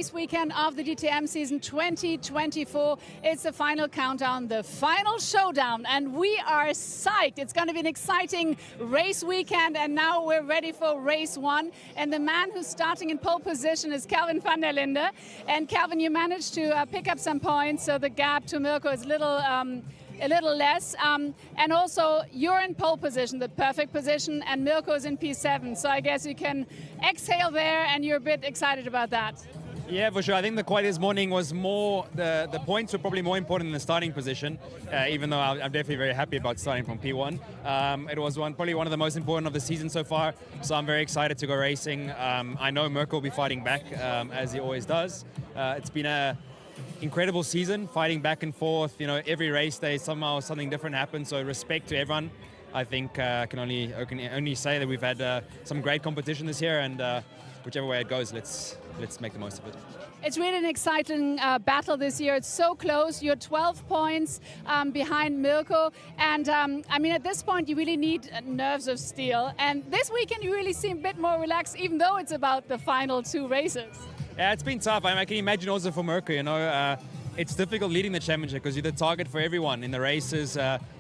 race weekend of the DTM season 2024. It's the final countdown, the final showdown, and we are psyched. It's going to be an exciting race weekend, and now we're ready for race one. And the man who's starting in pole position is Kelvin van der Linde. And Kelvin, you managed to pick up some points, so the gap to Mirko is a little less, and also you're in pole position, the perfect position, and Mirko is in P7, so I guess you can exhale there, and you're a bit excited about that. Yeah, for sure. I think the quali this morning was more, the points were probably more important than the starting position, even though I'm definitely very happy about starting from P1. It was probably one of the most important of the season so far, so I'm very excited to go racing. I know Mirko will be fighting back, as he always does. It's been a incredible season, fighting back and forth. You know, every race day somehow something different happens. So respect to everyone. I think I can only say that we've had some great competition this year, and whichever way it goes, let's make the most of it. It's really an exciting battle this year. It's so close. You're 12 points behind Mirko, and I mean, at this point, you really need nerves of steel. And this weekend, you really seem a bit more relaxed, even though it's about the final two races. Yeah, it's been tough. I can imagine also for Mirko, you know, it's difficult leading the championship because you're the target for everyone in the races.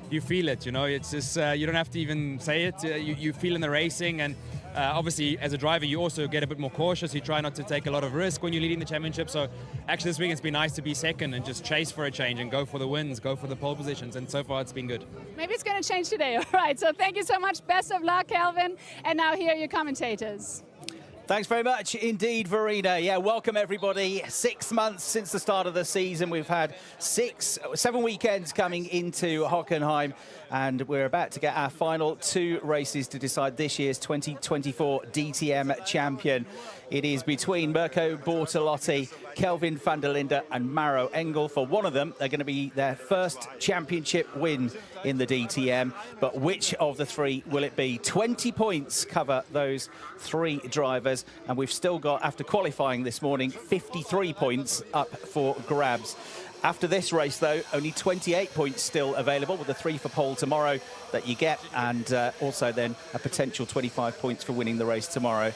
You feel it, you know, it's just, you don't have to even say it. You feel in the racing, and obviously as a driver, you also get a bit more cautious. You try not to take a lot of risk when you're leading the championship. So actually this week it's been nice to be second and just chase for a change and go for the wins, go for the pole positions. And so far it's been good. Maybe it's going to change today. All right, so thank you so much. Best of luck, Kelvin. And now here are your commentators. Thanks very much indeed, Verena. Yeah, welcome everybody. 6 months since the start of the season. We've had 7 weekends coming into Hockenheim, and we're about to get our final 2 races to decide this year's 2024 DTM champion. It is between Mirko Bortolotti, Kelvin van der Linde and Maro Engel. For one of them, they're going to be their first championship win in the DTM. But which of the 3 will it be? 20 points cover those 3 drivers. And we've still got, after qualifying this morning, 53 points up for grabs. After this race, though, only 28 points still available, with the 3 for pole tomorrow that you get, and also then a potential 25 points for winning the race tomorrow.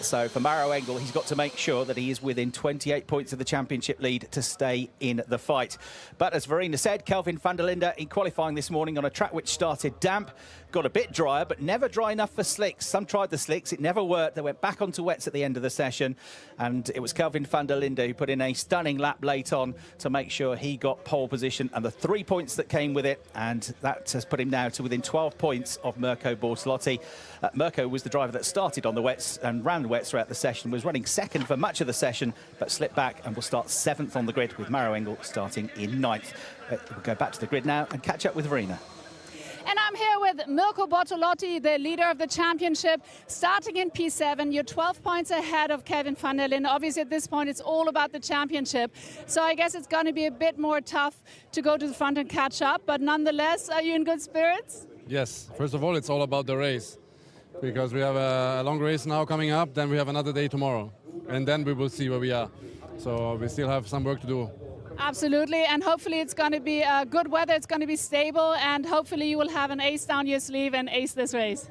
So for Maro Engel, he's got to make sure that he is within 28 points of the championship lead to stay in the fight. But as Verena said, Kelvin van der Linde in qualifying this morning on a track which started damp, got a bit drier, but never dry enough for slicks. Some tried the slicks, it never worked. They went back onto wets at the end of the session, and it was Kelvin van der Linde who put in a stunning lap late on to make sure he got pole position and the 3 points that came with it, and that has put him now to within 12 points of Mirko Bortolotti. Mirko was the driver that started on the wets and ran the wets throughout the session, was running second for much of the session, but slipped back and will start 7th on the grid, with Maro Engel starting in 9th. We'll go back to the grid now and catch up with Verena. And I'm here with Mirko Bortolotti, the leader of the championship, starting in P7. You're 12 points ahead of Kelvin van der Linde. Obviously, at this point, it's all about the championship. So I guess it's going to be a bit more tough to go to the front and catch up. But nonetheless, are you in good spirits? Yes. First of all, it's all about the race, because we have a long race now coming up. Then we have another day tomorrow, and then we will see where we are. So we still have some work to do. Absolutely, and hopefully it's going to be good weather, it's going to be stable, and hopefully you will have an ace down your sleeve and ace this race.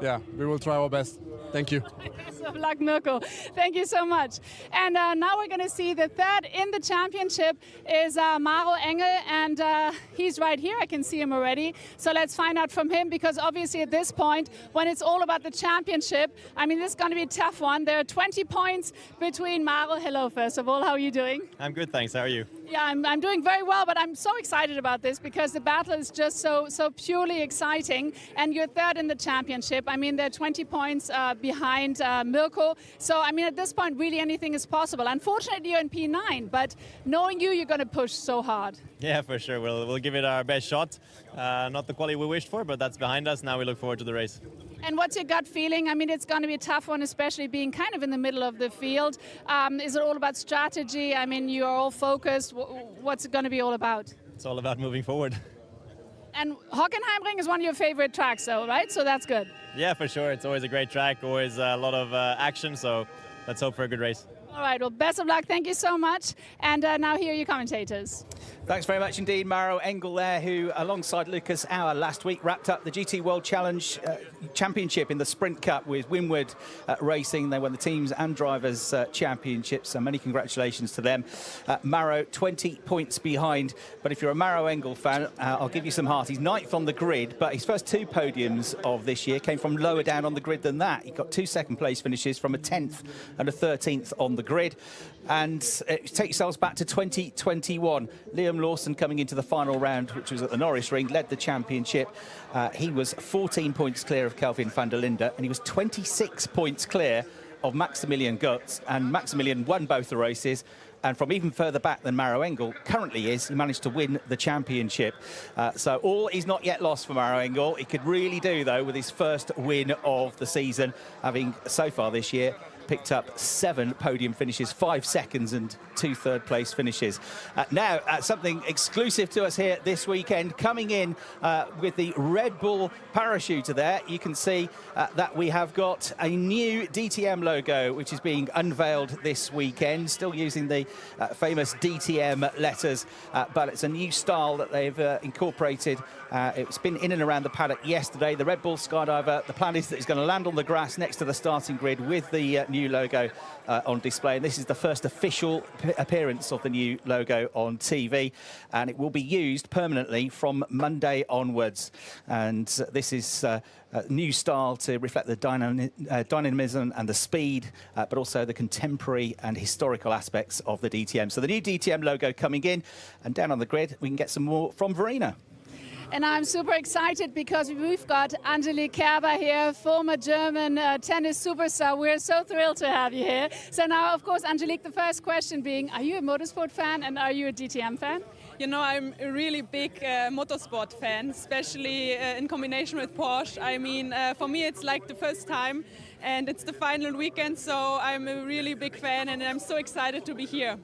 Yeah, we will try our best. Thank you. Best of luck, Mirko. Thank you so much. And now we're going to see the third in the championship is Maro Engel, and he's right here. I can see him already. So let's find out from him, because obviously at this point, when it's all about the championship, I mean, this is going to be a tough one. There are 20 points between Maro. Hello, first of all. How are you doing? I'm good, thanks. How are you? Yeah, I'm doing very well, but I'm so excited about this because the battle is just so purely exciting, and you're third in the championship. I mean, there are 20 points behind Mirko, so I mean, at this point, really anything is possible. Unfortunately, you're in P9, but knowing you're going to push so hard. Yeah, for sure. We'll give it our best shot. Not the quality we wished for, but that's behind us. Now we look forward to the race. And what's your gut feeling? I mean, it's going to be a tough one, especially being kind of in the middle of the field. Is it all about strategy? I mean, you're all focused. What's it going to be all about? It's all about moving forward. And Hockenheimring is one of your favorite tracks, though, right? So that's good. Yeah, for sure. It's always a great track, always a lot of action, so let's hope for a good race. All right, well, best of luck. Thank you so much. And now here are your commentators. Thanks very much indeed, Maro Engel there, who, alongside Lucas Auer last week, wrapped up the GT World Challenge Championship in the Sprint Cup with Winward Racing. They won the Teams and Drivers Championships, so many congratulations to them. Maro, 20 points behind, but if you're a Maro Engel fan, I'll give you some heart. He's 9th on the grid, but his first 2 podiums of this year came from lower down on the grid than that. He got 2 second-place finishes from a 10th and a 13th on the grid. And take yourselves back to 2021. Liam Lawson coming into the final round, which was at the Norris Ring, led the championship. He was 14 points clear of Kelvin van der Linde, and he was 26 points clear of Maximilian Gutz. And Maximilian won both the races. And from even further back than Maro Engel currently is, he managed to win the championship. So all is not yet lost for Maro Engel. He could really do, though, with his first win of the season, having so far this year picked up 7 podium finishes, 5 seconds and 2 third-place finishes. Now, something exclusive to us here this weekend, coming in with the Red Bull parachuter there. You can see that we have got a new DTM logo, which is being unveiled this weekend, still using the famous DTM letters, but it's a new style that they've incorporated. It's been in and around the paddock yesterday. The Red Bull Skydiver, the plan is that it's going to land on the grass next to the starting grid with the new logo on display. And this is the first official appearance of the new logo on TV. And it will be used permanently from Monday onwards. And this is a new style to reflect the dynamism and the speed, but also the contemporary and historical aspects of the DTM. So the new DTM logo coming in, and down on the grid, we can get some more from Verena. And I'm super excited because we've got Angelique Kerber here, former German tennis superstar. We're so thrilled to have you here. So now, of course, Angelique, the first question being, are you a motorsport fan and are you a DTM fan? You know, I'm a really big motorsport fan, especially in combination with Porsche. I mean, for me, it's like the first time and it's the final weekend, so I'm a really big fan and I'm so excited to be here.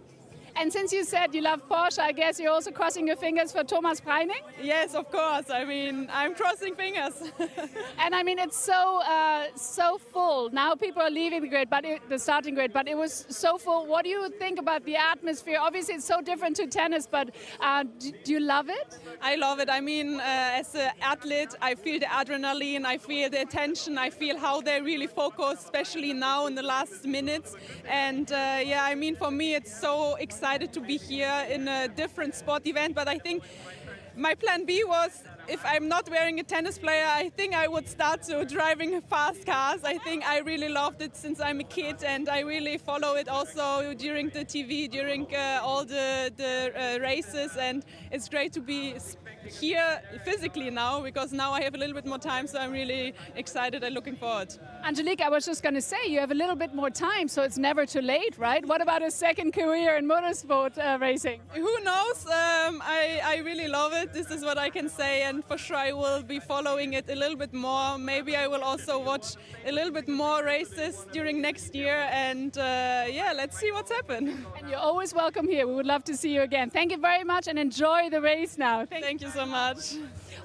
And since you said you love Porsche, I guess you're also crossing your fingers for Thomas Preining? Yes, of course. I mean, I'm crossing fingers. And I mean, it's so full. Now people are leaving the grid, the starting grid, but it was so full. What do you think about the atmosphere? Obviously, it's so different to tennis, but do you love it? I love it. I mean, as an athlete, I feel the adrenaline, I feel the attention, I feel how they really focus, especially now in the last minutes. And yeah, I mean, for me, it's so exciting to be here in a different sport event, but I think my plan B was, if I'm not wearing a tennis player, I think I would start to driving fast cars. I think I really loved it since I'm a kid, and I really follow it also during the TV, during all the races, and it's great to be here physically now, because now I have a little bit more time, so I'm really excited and looking forward. Angelique, I was just going to say, you have a little bit more time, so it's never too late, right? What about a second career in motorsport racing? Who knows? I really love it. This is what I can say, and for sure I will be following it a little bit more. Maybe I will also watch a little bit more races during next year, and yeah, let's see what's happened. And you're always welcome here. We would love to see you again. Thank you very much, and enjoy the race now. Thank you so much.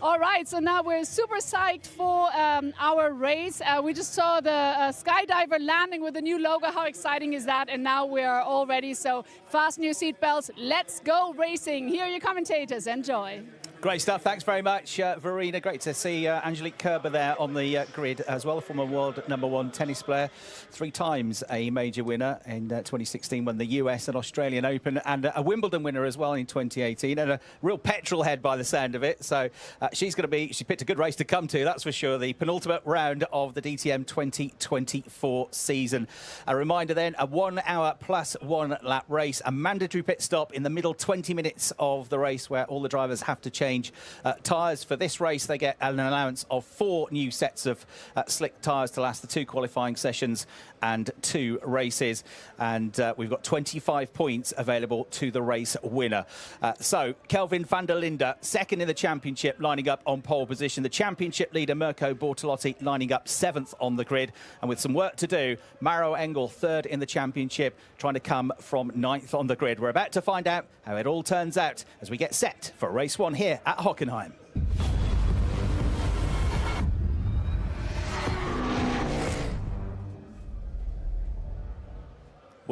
All right, so now we're super psyched for our race. We just saw the skydiver landing with the new logo. How exciting is that? And now we are all ready, so fasten your seatbelts. Let's go racing. Here are your commentators. Enjoy. Great stuff. Thanks very much, Verena. Great to see Angelique Kerber there on the grid as well, former world #1 tennis player, 3 times a major winner. In 2016 won the US and Australian Open, and a Wimbledon winner as well in 2018, and a real petrol head by the sound of it. So she picked a good race to come to, that's for sure. The penultimate round of the DTM 2024 season. A reminder then, a 1 hour plus 1 lap race, a mandatory pit stop in the middle 20 minutes of the race where all the drivers have to change tyres. For this race, they get an allowance of 4 new sets of slick tyres to last the 2 qualifying sessions and 2 races. And we've got 25 points available to the race winner. So Kelvin van der Linde, second in the championship, lining up on pole position. The championship leader, Mirko Bortolotti, lining up 7th on the grid. And with some work to do, Maro Engel, 3rd in the championship, trying to come from 9th on the grid. We're about to find out how it all turns out as we get set for race 1 here at Hockenheim.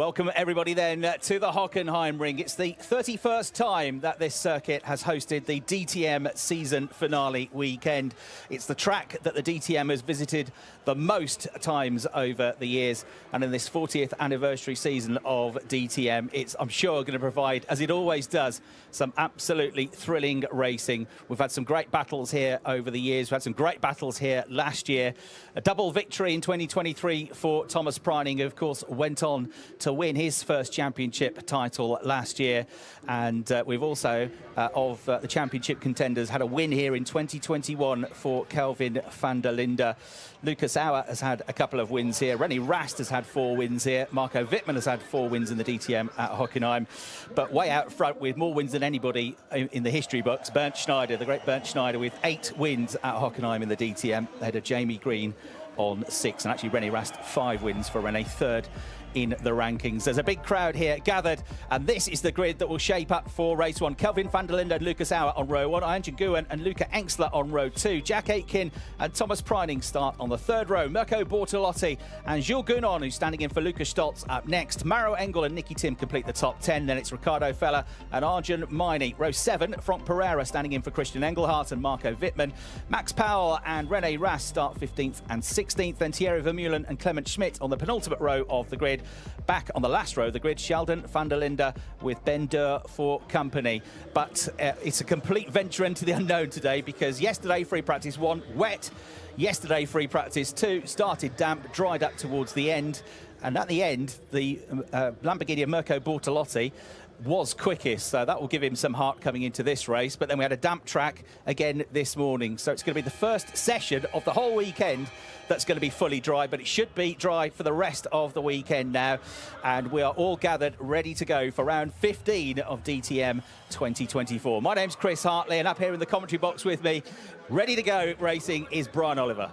Welcome everybody then to the Hockenheimring. It's the 31st time that this circuit has hosted the DTM season finale weekend. It's the track that the DTM has visited the most times over the years, and in this 40th anniversary season of DTM, it's, I'm sure, going to provide, as it always does, some absolutely thrilling racing. We've had some great battles here over the years. We've had some great battles here last year. A double victory in 2023 for Thomas Preining, who of course went on to win his first championship title last year. And we've also, of the championship contenders, had a win here in 2021 for Kelvin van der Linde. Lucas Auer has had a couple of wins here. René Rast has had 4 wins here. Marco Wittmann has had 4 wins in the DTM at Hockenheim. But way out front with more wins than anybody in the history books, Bernd Schneider, the great Bernd Schneider, with 8 wins at Hockenheim in the DTM. Ahead of Jamie Green on 6, and actually René Rast 5 wins for René, 3rd in the rankings. There's a big crowd here gathered, and this is the grid that will shape up for race 1. Kelvin van der Linde and Lucas Auer on row 1, Arjen Nguyen and Luca Engstler on row 2. Jack Aitken and Thomas Preining start on the 3rd row. Mirko Bortolotti and Jules Gounon, who's standing in for Lucas Stoltz, up next. Maro Engel and Nicky Tim complete the top 10. Then it's Ricardo Feller and Arjun Maini. Row 7, Frank Pereira standing in for Christian Engelhardt and Marco Wittmann. Max Powell and René Rast start 15th and 16th. Then Thierry Vermeulen and Clement Schmidt on the penultimate row of the grid. Back on the last row of the grid, Sheldon van der Linde with Ben Durr for company. But it's a complete venture into the unknown today, because yesterday free practice 1 wet, yesterday free practice 2 started damp, dried up towards the end, and at the end the Lamborghini of Mirko Bortolotti was quickest, so that will give him some heart coming into this race. But then we had a damp track again this morning, so it's going to be the first session of the whole weekend that's going to be fully dry, but it should be dry for the rest of the weekend now. And we are all gathered ready to go for round 15 of DTM 2024. My name's Chris Hartley, and up here in the commentary box with me, ready to go racing, is Brian Oliver.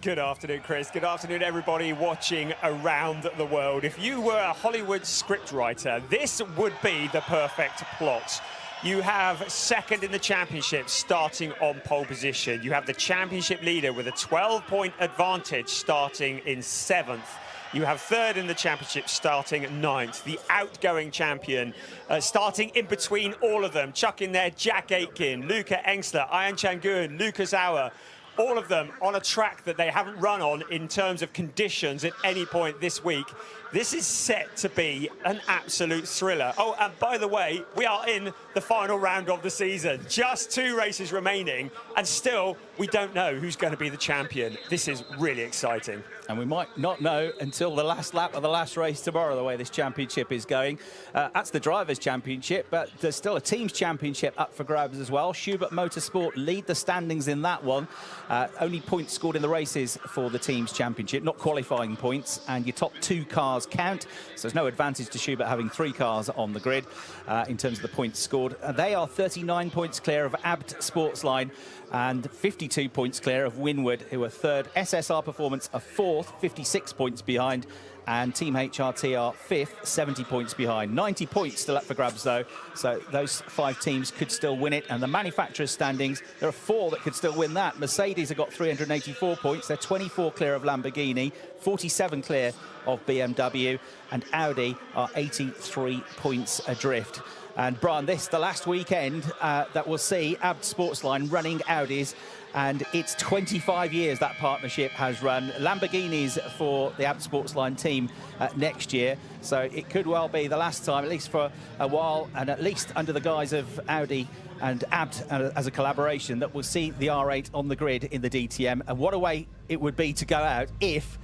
Good afternoon, Chris. Good afternoon, everybody watching around the world. If you were a Hollywood scriptwriter, this would be the perfect plot. You have second in the championship starting on pole position. You have the championship leader with a 12-point advantage starting in 7th. You have 3rd in the championship starting 9th. The outgoing champion starting in between all of them. Chuck in there Jack Aitken, Luca Engstler, Arjen Nguyen, Lucas Auer. All of them on a track that they haven't run on in terms of conditions at any point this week. This is set to be an absolute thriller. Oh, and by the way, we are in the final round of the season. Just 2 races remaining, and still we don't know who's going to be the champion. This is really exciting. And we might not know until the last lap of the last race tomorrow, the way this championship is going. That's the Drivers' Championship, but there's still a Teams' Championship up for grabs as well. Schubert Motorsport lead the standings in that one. Only points scored in the races for the Teams' Championship, not qualifying points, and your top 2 cars count. So there's no advantage to Schubert having 3 cars on the grid in terms of the points scored. They are 39 points clear of Abt Sportsline and 52 points clear of Winward, who are 3rd. SSR Performance are 4th, 56 points behind, and Team HRT are 5th, 70 points behind. 90 points still up for grabs, though, so those 5 teams could still win it. And the manufacturers' standings, there are 4 that could still win that. Mercedes have got 384 points. They're 24 clear of Lamborghini, 47 clear of BMW, and Audi are 83 points adrift. And Brian, this the last weekend that we'll see Abt Sportsline running Audis, and it's 25 years that partnership has run. Lamborghinis for the Abt Sportsline team next year, so it could well be the last time, at least for a while, and at least under the guise of Audi and Abt as a collaboration, that we'll see the R8 on the grid in the DTM. And what a way it would be to go out if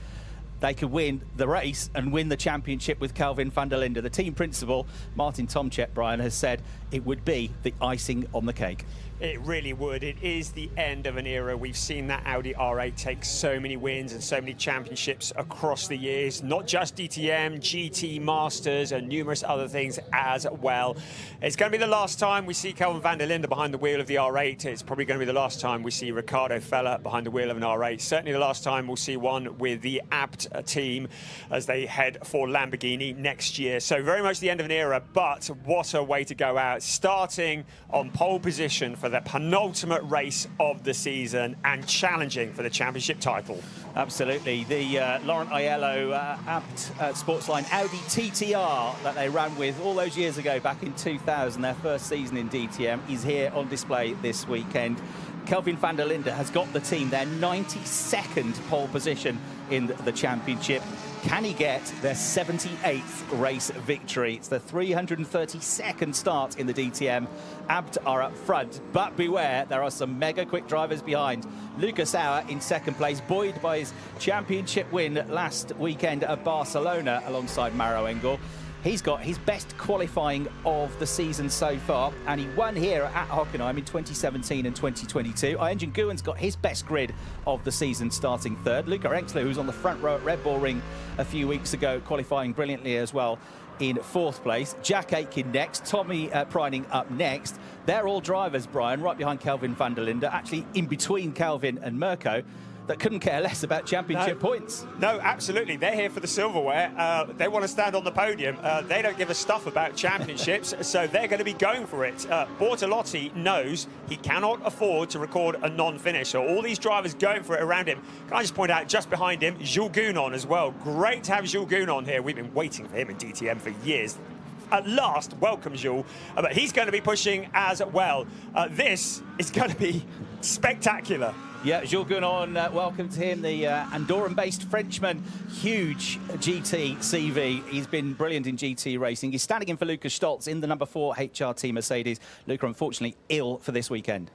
they could win the race and win the championship with Kelvin van der Linde. The team principal, Martin Tomczyk, Brian, has said it would be the icing on the cake. It really would. It is the end of an era. We've seen that Audi R8 take so many wins and so many championships across the years, not just DTM, GT, Masters, and numerous other things as well. It's going to be the last time we see Kelvin van der Linde behind the wheel of the R8. It's probably going to be the last time we see Ricardo Feller behind the wheel of an R8. Certainly the last time we'll see one with the Abt Script team as they head for Lamborghini next year. So very much the end of an era, but what a way to go out. Starting on pole position for the penultimate race of the season and challenging for the championship title. Absolutely. The Laurent Aiello Abt Sportsline Audi TTR that they ran with all those years ago back in 2000, their first season in DTM, is here on display this weekend. Kelvin van der Linde has got the team their 92nd pole position in the championship. Can he get their 78th race victory? It's the 332nd start in the DTM. Abt are up front, but beware, there are some mega quick drivers behind. Lucas Auer in second place, buoyed by his championship win last weekend at Barcelona alongside Maro Engel. He's got his best qualifying of the season so far, and he won here at Hockenheim in 2017 and 2022. Ijngen Guwen's got his best grid of the season, starting third. Luca Engstler, who's on the front row at Red Bull Ring a few weeks ago, qualifying brilliantly as well in fourth place. Jack Aitken next, Tommy Preining up next. They're all drivers, Brian, right behind Kelvin van der Linde, actually in between Kelvin and Mirko, that couldn't care less about championship points. No, absolutely. They're here for the silverware. They want to stand on the podium. They don't give a stuff about championships, so they're going to be going for it. Bortolotti knows he cannot afford to record a non-finish, so all these drivers going for it around him. Can I just point out, just behind him, Jules Gounon as well. Great to have Jules Gounon here. We've been waiting for him in DTM for years. At last, welcome Jules, but he's going to be pushing as well. This is going to be spectacular. Yeah, Jules Gounon, welcome to him, the Andorran-based Frenchman. Huge GT CV. He's been brilliant in GT racing. He's standing in for Lukas Stoltz in the number 4 HRT Mercedes. Luca, unfortunately, ill for this weekend.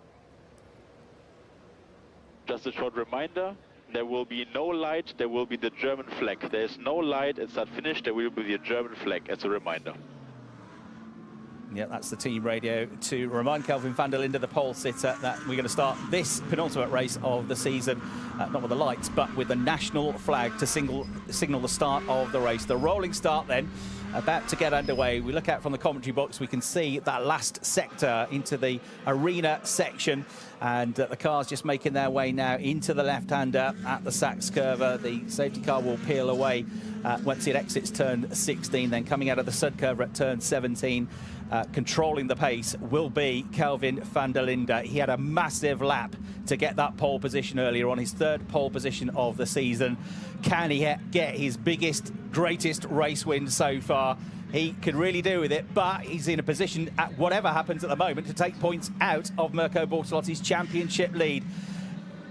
Just a short reminder, there will be no light, there will be the German flag. There's no light, it's not finished, there will be the German flag as a reminder. Yeah, that's the team radio to remind Kelvin van der Linde, the pole sitter, that we're going to start this penultimate race of the season, not with the lights, but with the national flag to signal the start of the race. The rolling start then, about to get underway. We look out from the commentary box, we can see that last sector into the arena section, and the cars just making their way now into the left-hander at the Sachs curve. The safety car will peel away once it exits turn 16, then coming out of the Sud curve at turn 17. Controlling the pace will be Kelvin van der Linde. He had a massive lap to get that pole position earlier on, his third pole position of the season. Can he get his biggest, greatest race win so far? He could really do with it, but he's in a position, at whatever happens at the moment, to take points out of Mirko Bortolotti's championship lead.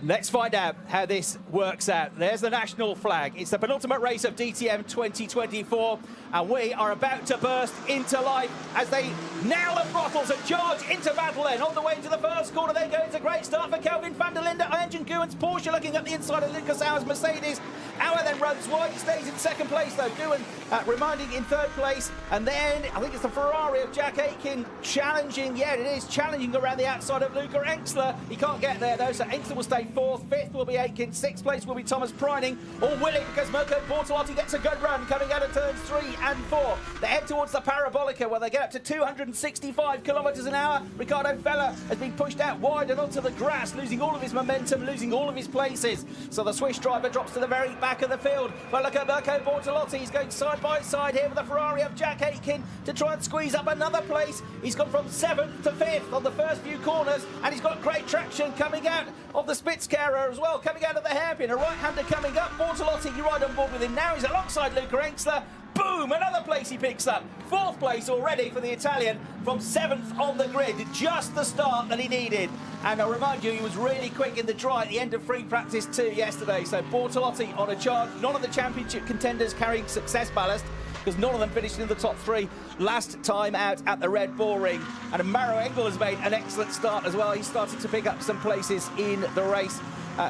Let's find out how this works out. There's the national flag. It's the penultimate race of DTM 2024, and we are about to burst into life as they nail the throttles and charge into battle then. On the way into the first corner, they go. It's a great start for Kelvin van der Linde. Ijngen Guwen's Porsche looking at the inside of Lucas Auer's Mercedes. Auer then runs wide. He stays in second place, though. Guwen reminding in third place. And then I think it's the Ferrari of Jack Aitken challenging. Yeah, it is challenging around the outside of Luca Engstler. He can't get there, though, so Engstler will stay fourth. Fifth will be Aitken. Sixth place will be Thomas Preining. All willing because Mirko Bortolotti gets a good run coming out of turns 3 and 4. They head towards the Parabolica where they get up to 265 kilometres an hour. Ricardo Feller has been pushed out wide and onto the grass, losing all of his momentum, losing all of his places. So the Swiss driver drops to the very back of the field. But look at Mirko Bortolotti. He's going side by side here with the Ferrari of Jack Aitken to try and squeeze up another place. He's gone from 7th to 5th on the first few corners, and he's got great traction coming out of the Spitzkehrer as well, coming out of the hairpin. A right-hander coming up. Bortolotti, you ride on board with him now. He's alongside Luca Engstler. Boom, another place he picks up. 4th place already for the Italian from 7th on the grid. Just the start that he needed. And I'll remind you, he was really quick in the dry at the end of free practice 2 yesterday. So Bortolotti on a charge. None of the championship contenders carrying success ballast, because none of them finished in the top 3 last time out at the Red Bull Ring. And Maro Engel has made an excellent start as well. He started to pick up some places in the race.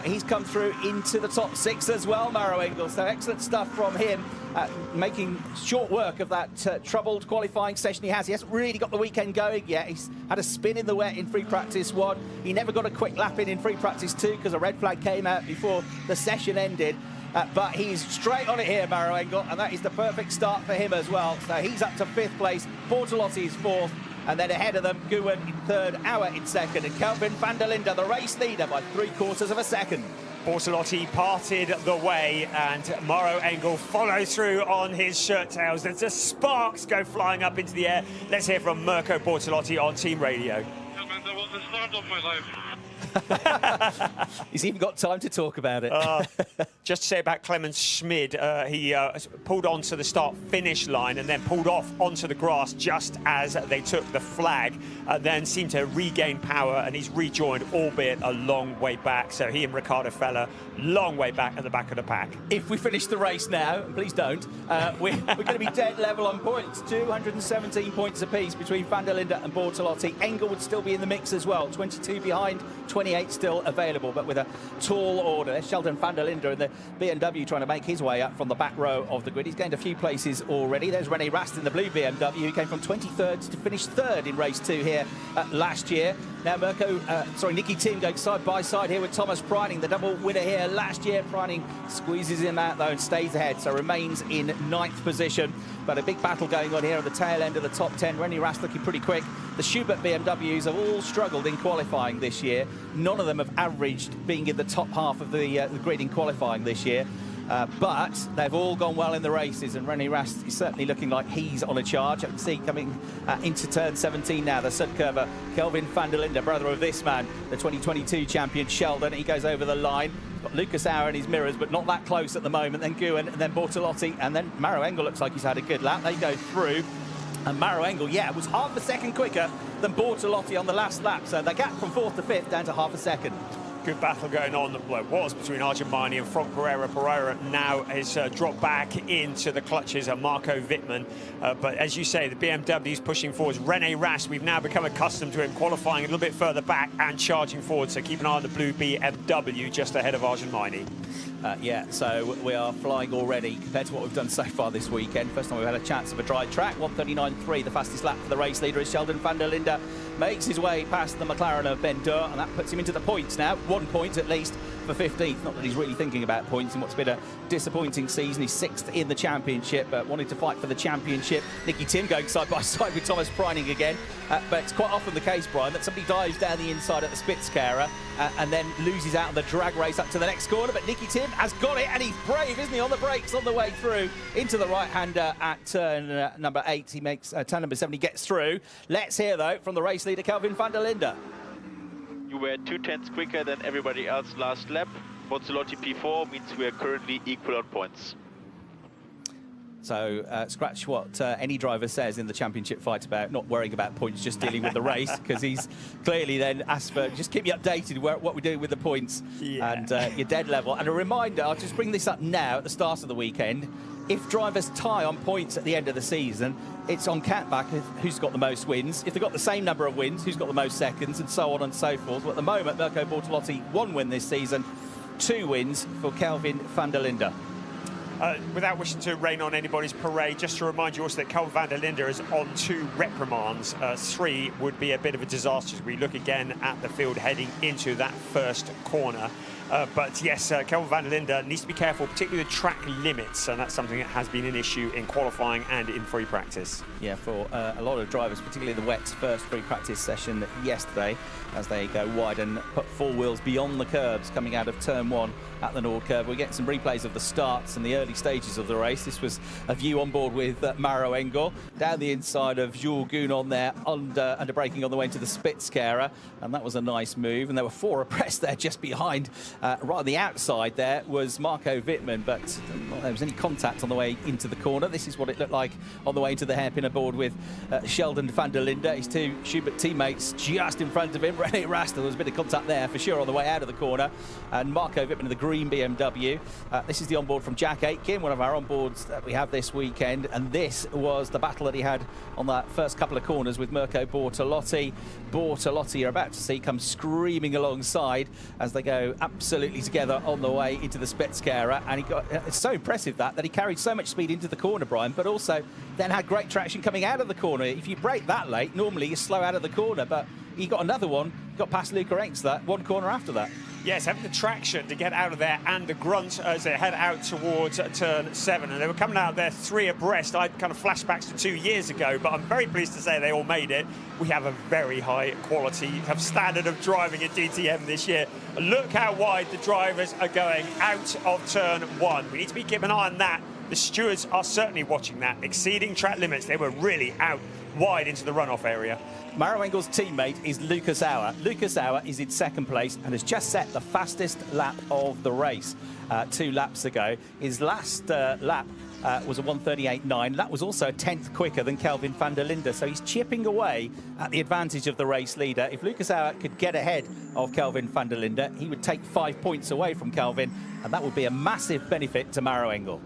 He's come through into the top 6 as well, Maro Engel. So excellent stuff from him, making short work of that troubled qualifying session he has. He hasn't really got the weekend going yet. He's had a spin in the wet in free practice 1. He never got a quick lap in free practice 2 because a red flag came out before the session ended. But he's straight on it here, Maro Engel, and that is the perfect start for him as well. So he's up to 5th place. Bortolotti is 4th. And then ahead of them, Guwen in 3rd, Auer in 2nd, and Kelvin van der Linde, the race leader, by 3/4 of a second. Bortolotti parted the way, and Mauro Engel follows through on his shirt tails. There's just sparks go flying up into the air. Let's hear from Mirko Bortolotti on team radio. Yeah, man, that was the start of my life. He's even got time to talk about it. Just to say about Clemens Schmid, he pulled onto the start-finish line and then pulled off onto the grass just as they took the flag, then seemed to regain power, and he's rejoined, albeit a long way back. So he and Ricardo Feller, long way back at the back of the pack. If we finish the race now, and please don't, we're going to be dead level on points. 217 points apiece between van der Linde and Bortolotti. Engel would still be in the mix as well, 22 behind, 28 still available, but with a tall order. There's Sheldon van der Linde in the BMW trying to make his way up from the back row of the grid. He's gained a few places already. There's René Rast in the blue BMW, who came from 23rd to finish 3rd in race 2 here last year. Now Nicky Tim going side by side here with Thomas Preining, the double winner here last year. Preining squeezes him out though and stays ahead, so remains in 9th position. But a big battle going on here at the tail end of the top 10. René Rast looking pretty quick. The Schubert BMWs have all struggled in qualifying this year. None of them have averaged being in the top half of the grid in qualifying this year. But they've all gone well in the races, and René Rast is certainly looking like he's on a charge. I can see coming into turn 17 now, the Sudcurver, Kelvin van der Linde, brother of this man, the 2022 champion Sheldon. He goes over the line. Got Lucas Auer in his mirrors, but not that close at the moment. Then Guin, and then Bortolotti, and then Mauro Engel looks like he's had a good lap. They go through. And Mauro Engel, was half a second quicker than Bortolotti on the last lap. So the gap from 4th to 5th down to half a second. Good battle going on. Well, it was between Argentini and Frank Pereira. Pereira now has dropped back into the clutches of Marco Wittmann. But as you say, the BMW is pushing forwards. René Rast, we've now become accustomed to him qualifying a little bit further back and charging forward. So keep an eye on the blue BMW just ahead of Argentini. So we are flying already compared to what we've done so far this weekend. First time we've had a chance of a dry track. 1:39.3, the fastest lap for the race leader is Sheldon van der Linde. Makes his way past the McLaren of Ben Durr, and that puts him into the points now. 1 point at least for 15th. Not that he's really thinking about points in what's been a disappointing season. He's 6th in the championship, but wanting to fight for the championship. Nicky Tim going side by side with Thomas Preining again. But it's quite often the case, Brian, that somebody dives down the inside at the Spitzkehrer and then loses out of the drag race up to the next corner. But Nicky Tim has got it, and he's brave, isn't he, on the brakes on the way through into the right-hander at turn number 8. He makes turn number 7, he gets through. Let's hear, though, from the race leader, Kelvin van der Linde. You were 2/10 quicker than everybody else last lap. Bortolotti P4 means we are currently equal on points. So scratch what any driver says in the championship fight about not worrying about points, just dealing with the race, because he's clearly then asked for, just keep me updated what we're doing with the points. And you're dead level. And a reminder, I'll just bring this up now at the start of the weekend. If drivers tie on points at the end of the season, it's on countback who's got the most wins. If they've got the same number of wins, who's got the most seconds, and so on and so forth. But at the moment, Mirko Bortolotti, 1 win this season, 2 wins for Kelvin van der Linde. Without wishing to rain on anybody's parade, just to remind you also that Kelvin van der Linde is on 2 reprimands. 3 would be a bit of a disaster as we look again at the field heading into that first corner. But yes, Kelvin van der Linde needs to be careful, particularly the track limits, and that's something that has been an issue in qualifying and in free practice. Yeah, for a lot of drivers, particularly the wet first free practice session yesterday, as they go wide and put 4 wheels beyond the curbs coming out of turn 1 at the Nord curve. We get some replays of the starts and the early stages of the race. This was a view on board with Mauro Engel, down the inside of Jules Gunon there, under braking on the way into the Spitzkehrer, and that was a nice move. And there were 4 abreast there just behind. Right on the outside there was Marco Wittmann, but not there was any contact on the way into the corner. This is what it looked like on the way into the hairpin aboard with Sheldon van der Linde. His 2 Schubert teammates just in front of him. René Rast, there was a bit of contact there for sure on the way out of the corner. And Marco Wittmann of the green BMW. This is the onboard from Jack Aitken, one of our onboards that we have this weekend. And this was the battle that he had on that first couple of corners with Mirko Bortolotti. Bortolotti, you're about to see, come screaming alongside as they go absolutely together on the way into the Spitzkehrer. And it's so impressive that he carried so much speed into the corner, Brian, but also then had great traction coming out of the corner. If you brake that late, normally you slow out of the corner, but he got another one, got past Luca Engst that 1 corner after that. Yes, having the traction to get out of there and the grunt as they head out towards turn 7. And they were coming out there 3 abreast. I had kind of flashbacks to 2 years ago, but I'm very pleased to say they all made it. We have a very high quality standard of driving at DTM this year. Look how wide the drivers are going out of turn 1. We need to be keeping an eye on that. The stewards are certainly watching that. Exceeding track limits, they were really out wide into the runoff area. Maro Engel's teammate is Lucas Auer. Lucas Auer is in 2nd place and has just set the fastest lap of the race 2 laps ago. His last lap was a 1:38.9. That was also a 10th quicker than Kelvin van der Linde. So he's chipping away at the advantage of the race leader. If Lucas Auer could get ahead of Kelvin van der Linde, he would take 5 points away from Kelvin, and that would be a massive benefit to Maro Engel.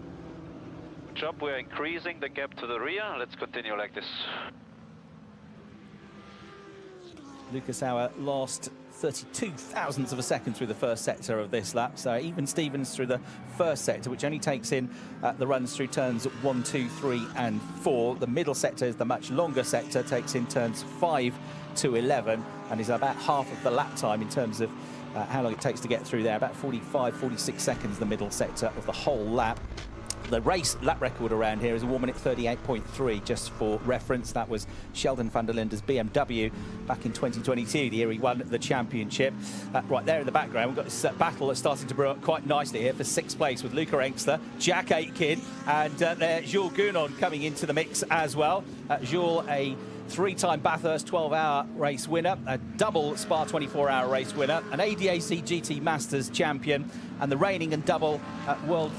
Good job, we're increasing the gap to the rear. Let's continue like this. Lucas Auer lost 32 thousandths of a second through the first sector of this lap. So even Stevens through the first sector, which only takes in the runs through turns 1, 2, 3 and 4. The middle sector is the much longer sector, takes in turns 5 to 11 and is about half of the lap time in terms of how long it takes to get through there. About 45, 46 seconds the middle sector of the whole lap. The race lap record around here is a 1 minute 38.3, just for reference. That was Sheldon van der Linde's BMW back in 2022, the year he won the championship. Right there in the background, we've got this battle that's starting to brew up quite nicely here for 6th place with Luca Engstler, Jack Aitken, and there's Jules Gounon coming into the mix as well. Jules, a 3-time Bathurst 12-hour race winner, a double Spa 24-hour race winner, an ADAC GT Masters champion, and the reigning and double World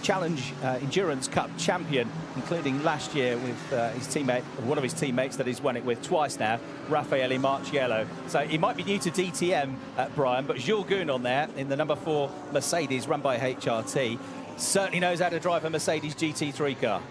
Challenge Endurance Cup champion, including last year with his teammate, one of his teammates that he's won it with twice now, Raffaele Marciello. So he might be new to DTM, Brian, but Jules Gounon there in the number 4 Mercedes run by HRT certainly knows how to drive a Mercedes GT3 car.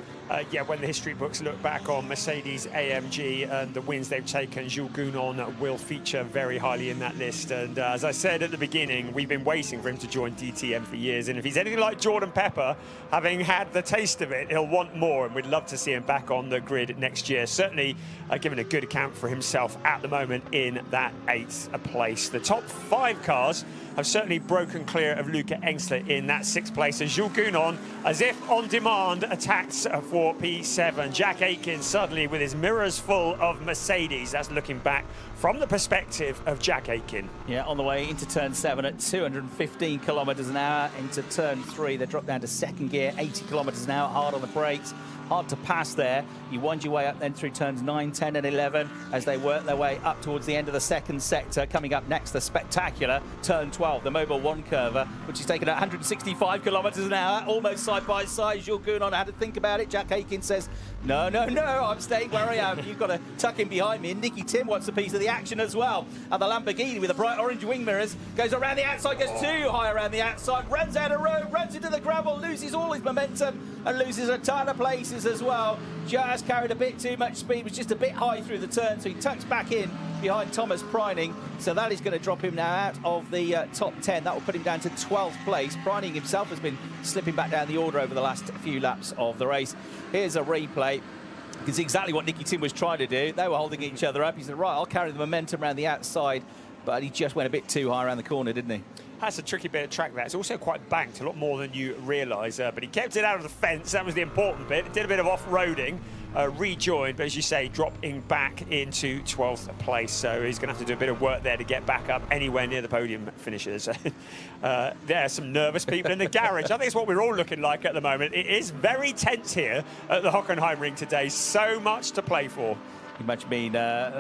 Yeah, when the history books look back on Mercedes AMG and the wins they've taken, Jules Gounon will feature very highly in that list. And as I said at the beginning, we've been waiting for him to join DTM for years. And if he's anything like Jordan Pepper, having had the taste of it, he'll want more. And we'd love to see him back on the grid next year. Certainly giving a good account for himself at the moment in that 8th place. The top 5 cars have certainly broken clear of Luca Engstler in that 6th place. And Jules Gounon, as if on demand, attacks for P7. Jack Aitken suddenly with his mirrors full of Mercedes. That's looking back from the perspective of Jack Aitken. Yeah, on the way into turn 7 at 215 kilometres an hour. Into turn 3, they drop down to 2nd gear, 80 kilometres an hour, hard on the brakes. Hard to pass there. You wind your way up then through turns 9, 10 and 11 as they work their way up towards the end of the 2nd sector. Coming up next, the spectacular turn 12, the Mobile 1 curver, which is taken at 165 kilometres an hour, almost side by side. Jules Gounon had to think about it. Jack Aitken says, no, I'm staying where I am. You've got to tuck in behind me. And Nicky Tim wants a piece of the action as well. And the Lamborghini with the bright orange wing mirrors goes around the outside, goes too high around the outside, runs out of road, runs into the gravel, loses all his momentum and loses a ton of places as well. Just carried a bit too much speed, was just a bit high through the turn, so he tucks back in behind Thomas Preining. So that is going to drop him now out of the top 10. That will put him down to 12th place. Preining himself has been slipping back down the order over the last few laps of the race. Here's a replay. You can see exactly what Nicky Tim was trying to do. They were holding each other up. He said, right, I'll carry the momentum around the outside. But he just went a bit too high around the corner, didn't he? That's a tricky bit of track there. It's also quite banked, a lot more than you realise. But he kept it out of the fence. That was the important bit. Did a bit of off-roading, rejoined, but as you say, dropping back into 12th place. So he's going to have to do a bit of work there to get back up anywhere near the podium finishers. There are some nervous people in the garage. I think it's what we're all looking like at the moment. It is very tense here at the Hockenheimring today. So much to play for. You imagine being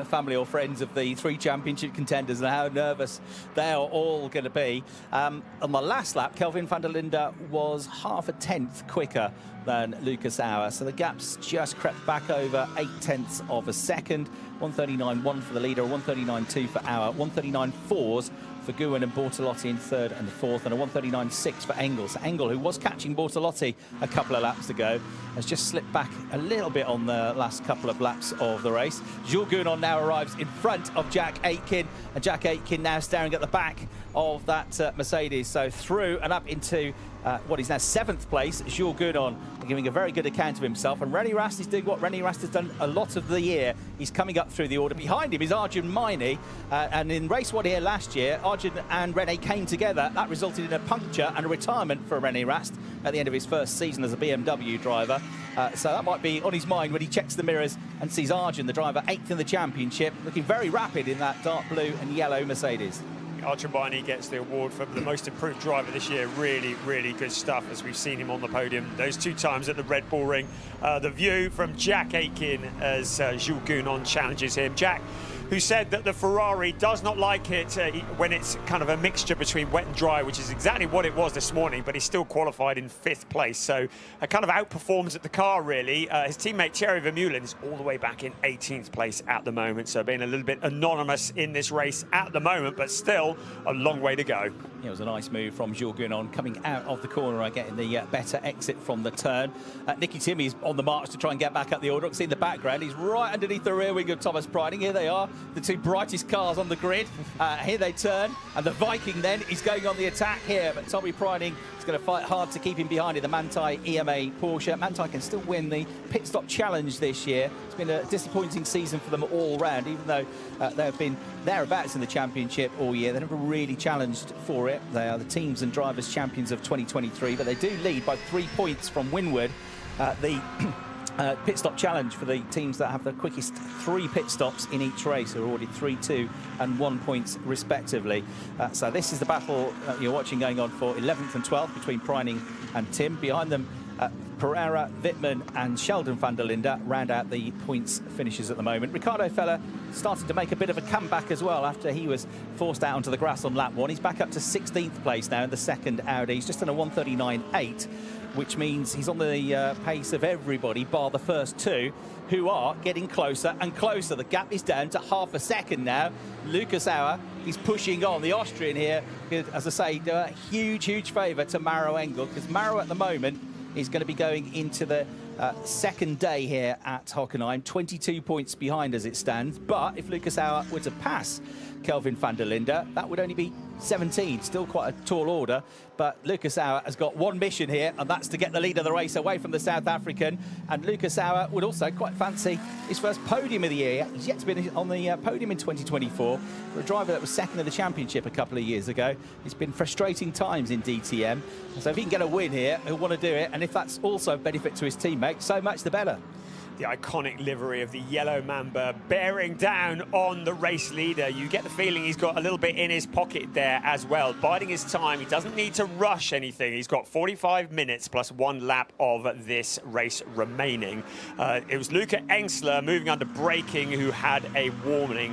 family or friends of the 3 championship contenders and how nervous they are all going to be. On the last lap, Kelvin van der Linde was half a tenth quicker than Lucas Auer, so the gap's just crept back over 0.8 of a second. 1:39.1 for the leader, 1:39.2 for Auer, 1:39.4 for Gounon and Bortolotti in 3rd and 4th, and a 1:39.6 for Engel. So Engel, who was catching Bortolotti a couple of laps ago, has just slipped back a little bit on the last couple of laps of the race. Jules Gounon now arrives in front of Jack Aitken, and Jack Aitken now staring at the back of that Mercedes. So through and up into what is now 7th place, Jules Gounon, giving a very good account of himself. And René Rast is doing what René Rast has done a lot of the year. He's coming up through the order. Behind him is Arjun Maini. And in race 1 here last year, Arjun and René came together. That resulted in a puncture and a retirement for René Rast at the end of his first season as a BMW driver. So that might be on his mind when he checks the mirrors and sees Arjun, the driver, 8th in the championship, looking very rapid in that dark blue and yellow Mercedes. Arjun Maini gets the award for the most improved driver this year. Really, really good stuff as we've seen him on the podium those 2 times at the Red Bull Ring. The view from Jack Aitken as Jules Gounon challenges him. Jack, who said that the Ferrari does not like it when it's kind of a mixture between wet and dry, which is exactly what it was this morning, but he's still qualified in 5th place. So kind of outperforms at the car, really. His teammate Thierry Vermeulen is all the way back in 18th place at the moment, so being a little bit anonymous in this race at the moment, but still a long way to go. It was a nice move from Jules Gounon coming out of the corner, getting the better exit from the turn. Nicky Timmy's on the march to try and get back up the order. You can see in the background, he's right underneath the rear wing of Thomas Priding. Here they are, the 2 brightest cars on the grid. Here they turn, and the Viking then is going on the attack here, but Tommy Priding is going to fight hard to keep him behind in the Manthey EMA Porsche. Manthey can still win the pit stop challenge this year. It's been a disappointing season for them all round, even though they've been thereabouts in the championship all year. They never really challenged for it. They are the teams and drivers champions of 2023, but they do lead by 3 points from Winward. The pit stop challenge for the teams that have the quickest 3 pit stops in each race are awarded 3, 2 and 1 points respectively. So this is the battle you're watching going on for 11th and 12th between Pryning and Tim. Behind them, Pereira, Wittmann and Sheldon van der Linde round out the points finishes at the moment. Ricardo Feller started to make a bit of a comeback as well after he was forced out onto the grass on lap 1. He's back up to 16th place now in the 2nd Audi. He's just done a 1:39.8, which means he's on the pace of everybody bar the first 2, who are getting closer and closer. The gap is down to half a second now. Lucas Auer is pushing on. The Austrian here, as I say, do a huge favour to Maro Engel, because Maro at the moment is going to be going into the 2nd day here at Hockenheim, 22 points behind as it stands. But if Lucas Auer were to pass Kelvin van der Linde, that would only be 17, still quite a tall order. But Lucas Auer has got one mission here, and that's to get the lead of the race away from the South African. And Lucas Auer would also quite fancy his first podium of the year. He's yet to be on the podium in 2024 for a driver that was 2nd in the championship a couple of years ago. It's been frustrating times in DTM. So if he can get a win here, he'll want to do it. And if that's also a benefit to his teammates, so much the better. The iconic livery of the yellow Mamba bearing down on the race leader. You get the feeling he's got a little bit in his pocket there as well, biding his time. He doesn't need to rush anything. He's got 45 minutes plus 1 lap of this race remaining. It was Luca Engsler moving under braking who had a warning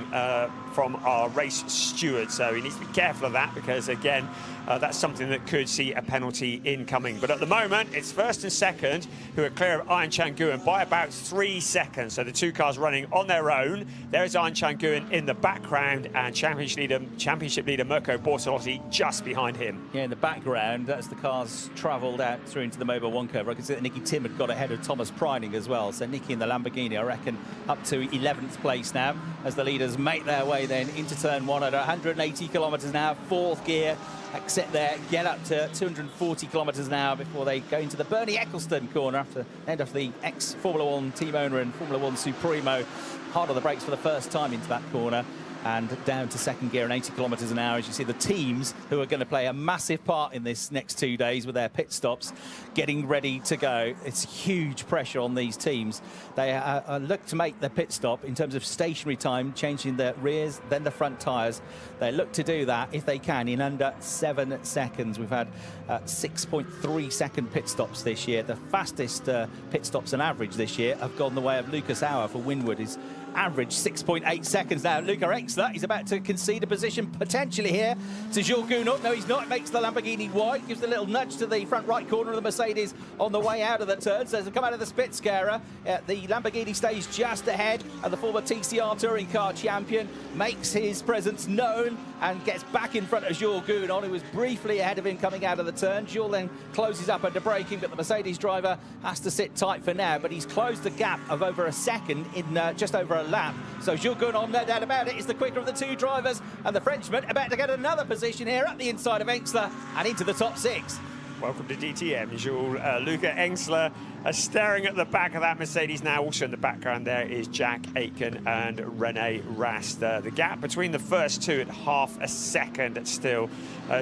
from our race steward. So he needs to be careful of that, because again, that's something that could see a penalty incoming. But at the moment, it's 1st and 2nd who are clear of Iron Changuin by about 3 seconds. So the 2 cars running on their own. There's Iron Changuin in the background, and championship leader Mirko Bortolotti just behind him. Yeah, in the background, as the cars travelled out through into the Mobile 1 curve, I can see that Nicky Tim had got ahead of Thomas Pryning as well. So Nicky in the Lamborghini, I reckon, up to 11th place now, as the leaders make their way then into turn 1 at 180 kilometres an hour, 4th gear. Exit there, get up to 240 kilometres an hour before they go into the Bernie Eccleston corner after end of the ex-Formula 1 team owner and Formula 1 Supremo. Hard on the brakes for the first time into that corner, and down to 2nd gear and 80 kilometres an hour as you see the teams who are going to play a massive part in this next 2 days with their pit stops getting ready to go. It's huge pressure on these teams. They look to make their pit stop in terms of stationary time, changing the rears, then the front tyres. They look to do that, if they can, in under 7 seconds. We've had 6.3 second pit stops this year. The fastest pit stops on average this year have gone the way of Lucas Auer for Winward. His average 6.8 seconds now. Luca Engsler, he's about to concede a position potentially here to Jules Gounon. No, he's not. Makes the Lamborghini wide, gives a little nudge to the front right corner of the Mercedes on the way out of the turn. So as they come out of the Spitzkehrer, the Lamborghini stays just ahead, and the former TCR touring car champion makes his presence known and gets back in front of Jules Gounon, who was briefly ahead of him coming out of the turn. Jules then closes up under braking, but the Mercedes driver has to sit tight for now, but he's closed the gap of over a second in just over a lap. So Jules Gounon, no doubt about it, is the quicker of the 2 drivers, and the Frenchman about to get another position here at the inside of Engsler and into the top 6. Welcome to DTM, Jules. Luca Engsler staring at the back of that Mercedes now. Also in the background there is Jack Aitken and Rene Rast. The gap between the first two at half a second still.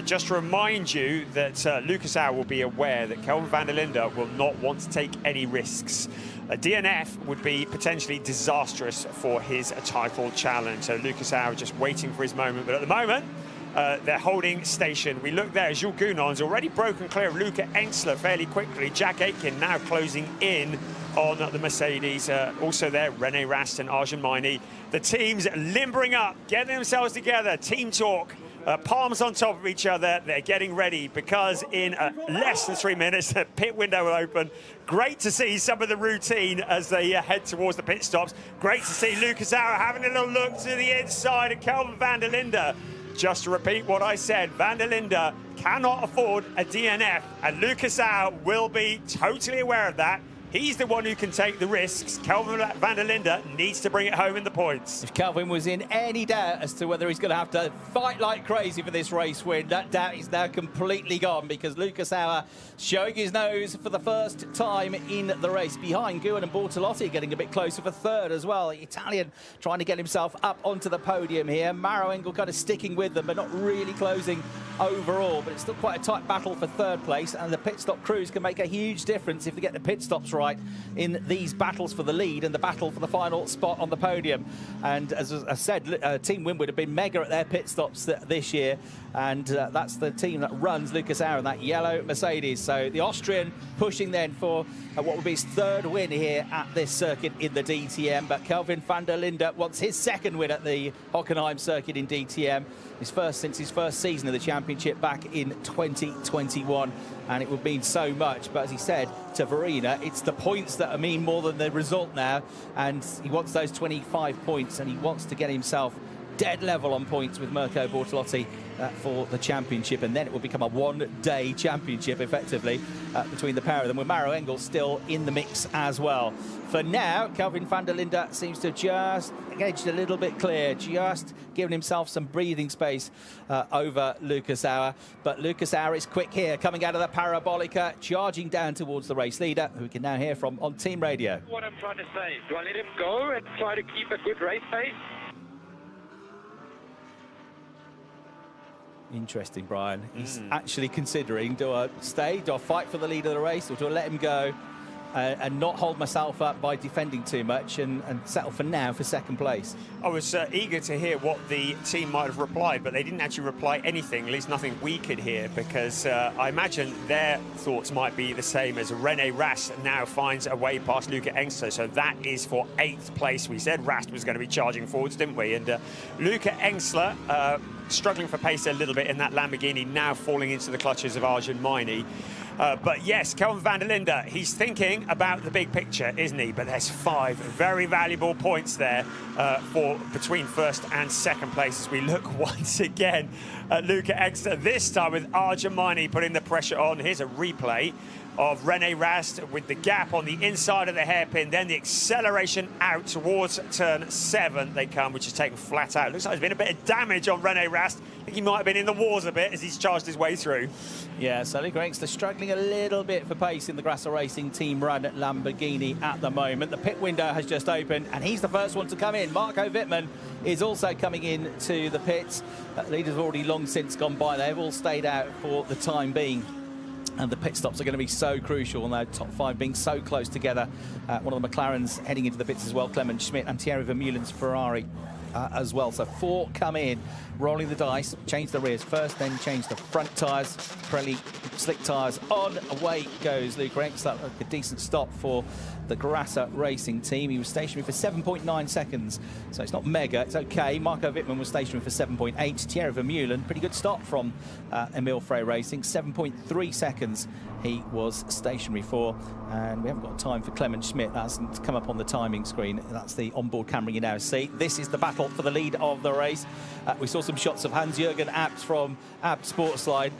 Just to remind you that Lucas Auer will be aware that Kelvin van der Linde will not want to take any risks. A DNF would be potentially disastrous for his title challenge. So Lucas Auer just waiting for his moment. But at the moment, they're holding station. We look there, Jules Gounon's already broken clear of Luca Engsler fairly quickly. Jack Aitken now closing in on the Mercedes. Also there, Rene Rast and Arjun Maini. The teams limbering up, getting themselves together. Team talk. Palms on top of each other. They're getting ready because in less than 3 minutes, the pit window will open. Great to see some of the routine as they head towards the pit stops. Great to see Lucas Auer having a little look to the inside of Kelvin van der Linde. Just to repeat what I said, van der Linde cannot afford a DNF, and Lucas Auer will be totally aware of that. He's the one who can take the risks. Kelvin van der Linde needs to bring it home in the points. If Kelvin was in any doubt as to whether he's going to have to fight like crazy for this race win, that doubt is now completely gone, because Lucas Auer showing his nose for the first time in the race. Behind Guin and Bortolotti, getting a bit closer for third as well. The Italian trying to get himself up onto the podium here. Maro Engel kind of sticking with them, but not really closing overall. But it's still quite a tight battle for third place, and the pit stop crews can make a huge difference if they get the pit stops right in these battles for the lead and the battle for the final spot on the podium. And as I said, Team Winwood have been mega at their pit stops this year, and that's the team that runs Lucas Auer in that yellow Mercedes. So the Austrian pushing then for what will be his third win here at this circuit in the DTM. But Kelvin van der Linde wants his second win at the Hockenheim circuit in DTM. His first since his first season of the championship back in 2021, and it would mean so much. But as he said to Verena, it's the points that mean more than the result now, and he wants those 25 points, and he wants to get himself dead level on points with Mirko Bortolotti for the championship, and then it will become a one-day championship effectively between the pair of them, with Maro Engel still in the mix as well. For now, Kelvin van der Linde seems to just edged a little bit clear, just giving himself some breathing space over Lucas Auer. But Lucas Auer is quick here, coming out of the Parabolica, charging down towards the race leader, who we can now hear from on team radio. What I'm trying to say, do I let him go and try to keep a good race pace? Interesting, Brian. He's actually considering, do I stay, do I fight for the lead of the race, or do I let him go and not hold myself up by defending too much and settle for now for second place? I was eager to hear what the team might have replied, but they didn't actually reply anything, at least nothing we could hear, because I imagine their thoughts might be the same as Rene Rast now finds a way past Luca Engsler. So that is for 8th place. We said Rast was going to be charging forwards, didn't we? And Luca Engsler struggling for pace a little bit in that Lamborghini, now falling into the clutches of Arjun Maini. But yes, Kelvin van der Linde, he's thinking about the big picture, isn't he? But there's 5 very valuable points there for between first and second place as we look once again at Luca Engsler, this time with Arjun Maini putting the pressure on. Here's a replay of Rene Rast with the gap on the inside of the hairpin, then the acceleration out towards turn 7 they come, which is taken flat out. Looks like there's been a bit of damage on Rene Rast. I think he might have been in the wars a bit as he's charged his way through. Yeah, so Luca Engsler struggling a little bit for pace in the Grasser Racing team run at Lamborghini at the moment. The pit window has just opened, and he's the first one to come in. Marco Wittmann is also coming in to the pits. Leaders have already long since gone by. They've all stayed out for the time being. And the pit stops are going to be so crucial now, top 5 being so close together. One of the McLarens heading into the pits as well, Clement Schmidt, and Thierry Vermeulen's Ferrari as well. So 4 come in, rolling the dice, change the rears first, then change the front tyres. Pirelli slick tyres on, away goes Luca Engsler. A decent stop for the Grasser Racing team. He was stationary for 7.9 seconds, so it's not mega, it's okay. Marco Wittmann was stationary for 7.8. Thierry Vermeulen, pretty good stop from Emil Frey Racing, 7.3 seconds he was stationary for. And we haven't got time for Clement Schmidt. That hasn't come up on the timing screen. That's the onboard camera you now see. This is the battle for the lead of the race. We saw some shots of Hans-Jürgen Abt from Abt Sportsline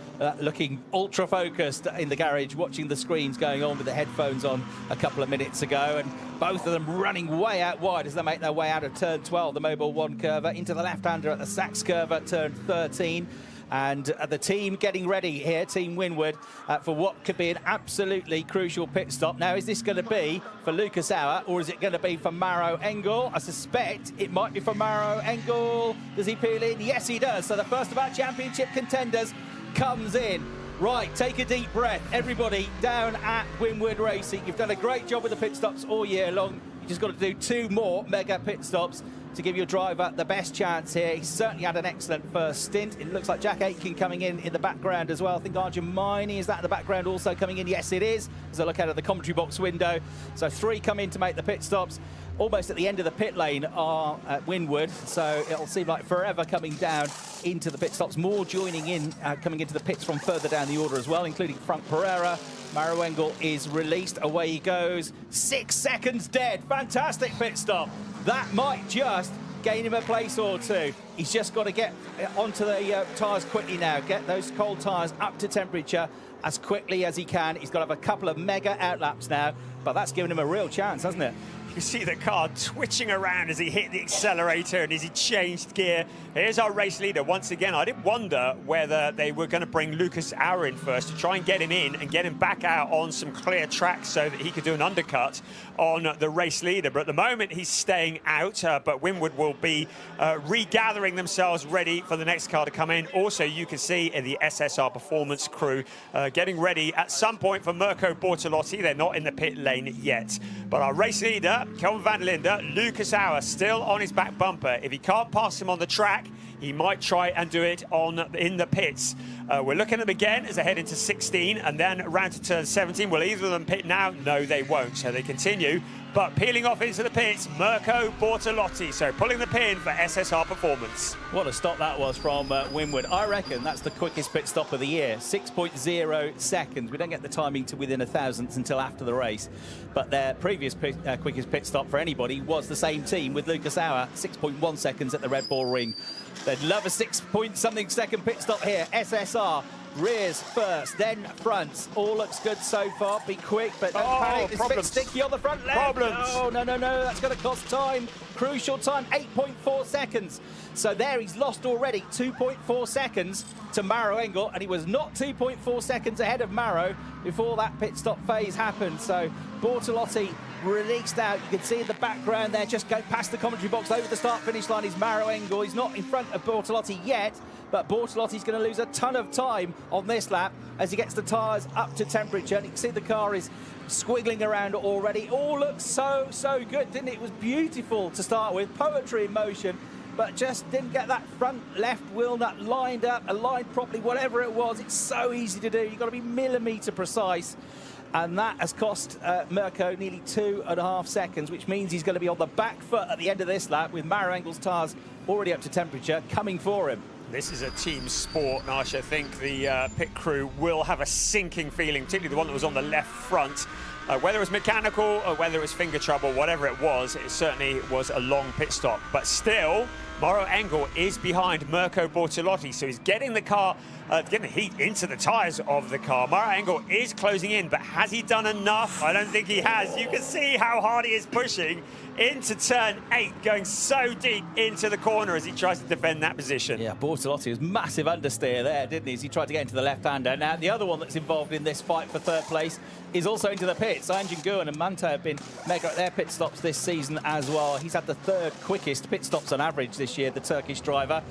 looking ultra focused in the garage, watching the screens going on with the headphones on a couple of minutes ago, and both of them running way out wide as they make their way out of turn 12, the Mobile 1 curve, into the left-hander at the Sachs curve at turn 13. And the team getting ready here, Team Winward, for what could be an absolutely crucial pit stop. Now, is this going to be for Lucas Auer or is it going to be for Maro Engel? I suspect it might be for Maro Engel. Does he peel in? Yes, he does. So the first of our championship contenders comes in. Right, take a deep breath. Everybody down at Hockenheimring Racing. You've done a great job with the pit stops all year long. You just got to do 2 more mega pit stops to give your driver the best chance here. He's certainly had an excellent first stint. It looks like Jack Aitken coming in the background as well. I think Hockenheimring, is that in the background also coming in? Yes, it is, as I look out of the commentary box window. So 3 come in to make the pit stops. Almost at the end of the pit lane are at Winward, so it'll seem like forever coming down into the pit stops. More joining in, coming into the pits from further down the order as well, including Frank Pereira. Maro Engel is released, away he goes. 6 seconds dead, fantastic pit stop. That might just gain him a place or 2. He's just got to get onto the tyres quickly now, get those cold tyres up to temperature as quickly as he can. He's got to have a couple of mega outlaps now, but that's given him a real chance, hasn't it? You see the car twitching around as he hit the accelerator and as he changed gear. Here's our race leader once again. I did wonder whether they were going to bring Lucas Auer in first to try and get him in and get him back out on some clear tracks so that he could do an undercut on the race leader. But at the moment, he's staying out, but Winward will be regathering themselves ready for the next car to come in. Also, you can see in the SSR Performance crew getting ready at some point for Mirko Bortolotti. They're not in the pit lane yet. But our race leader, Kelvin van der Linde, Lucas Auer, still on his back bumper. If he can't pass him on the track, he might try and do it in the pits. We're looking at them again as they head into 16 and then around to turn 17. Will either of them pit now? No, they won't. So they continue. But peeling off into the pits, Mirko Bortolotti. So pulling the pin for SSR Performance. What a stop that was from Winward. I reckon that's the quickest pit stop of the year. 6.0 seconds. We don't get the timing to within a thousandth until after the race. But their previous quickest pit stop for anybody was the same team with Lucas Auer. 6.1 seconds at the Red Bull Ring. They'd love a 6-point-something second pit stop here. SSR. Rears first, then fronts. All looks good so far. Be quick, but don't panic. It's a bit sticky on the front left. Problems. Oh, no. That's going to cost time. Crucial time, 8.4 seconds. So there, he's lost already 2.4 seconds to Maro Engel, and he was not 2.4 seconds ahead of Maro before that pit stop phase happened. So Bortolotti released out. You can see in the background there, just going past the commentary box over the start-finish line, is Maro Engel. He's not in front of Bortolotti yet, but Bortolotti's going to lose a ton of time on this lap as he gets the tyres up to temperature. And you can see the car is squiggling around already. All looks so good, didn't it? It was beautiful to start with, poetry in motion, but just didn't get that front left wheel nut lined up, aligned properly, whatever it was. It's so easy to do. You've got to be millimetre precise. And that has cost Mirko nearly 2.5 seconds, which means he's going to be on the back foot at the end of this lap with Maro Engel's tyres already up to temperature coming for him. This is a team sport, Nash. I think the pit crew will have a sinking feeling, particularly the one that was on the left front. Whether it was mechanical or whether it was finger trouble, whatever it certainly was a long pit stop. But still, Maro Engel is behind Mirko Bortolotti, so he's getting the car, getting the heat into the tyres of the car. Maro Engel is closing in, but has he done enough? I don't think he has. You can see how hard he is pushing into turn 8, going so deep into the corner as he tries to defend that position. Yeah, Bortolotti was massive understeer there, didn't he, as he tried to get into the left-hander. Now, the other one that's involved in this fight for third place is also into the pits. Anjan Guan and Mante have been mega at their pit stops this season as well. He's had the 3rd quickest pit stops on average this year, the Turkish driver.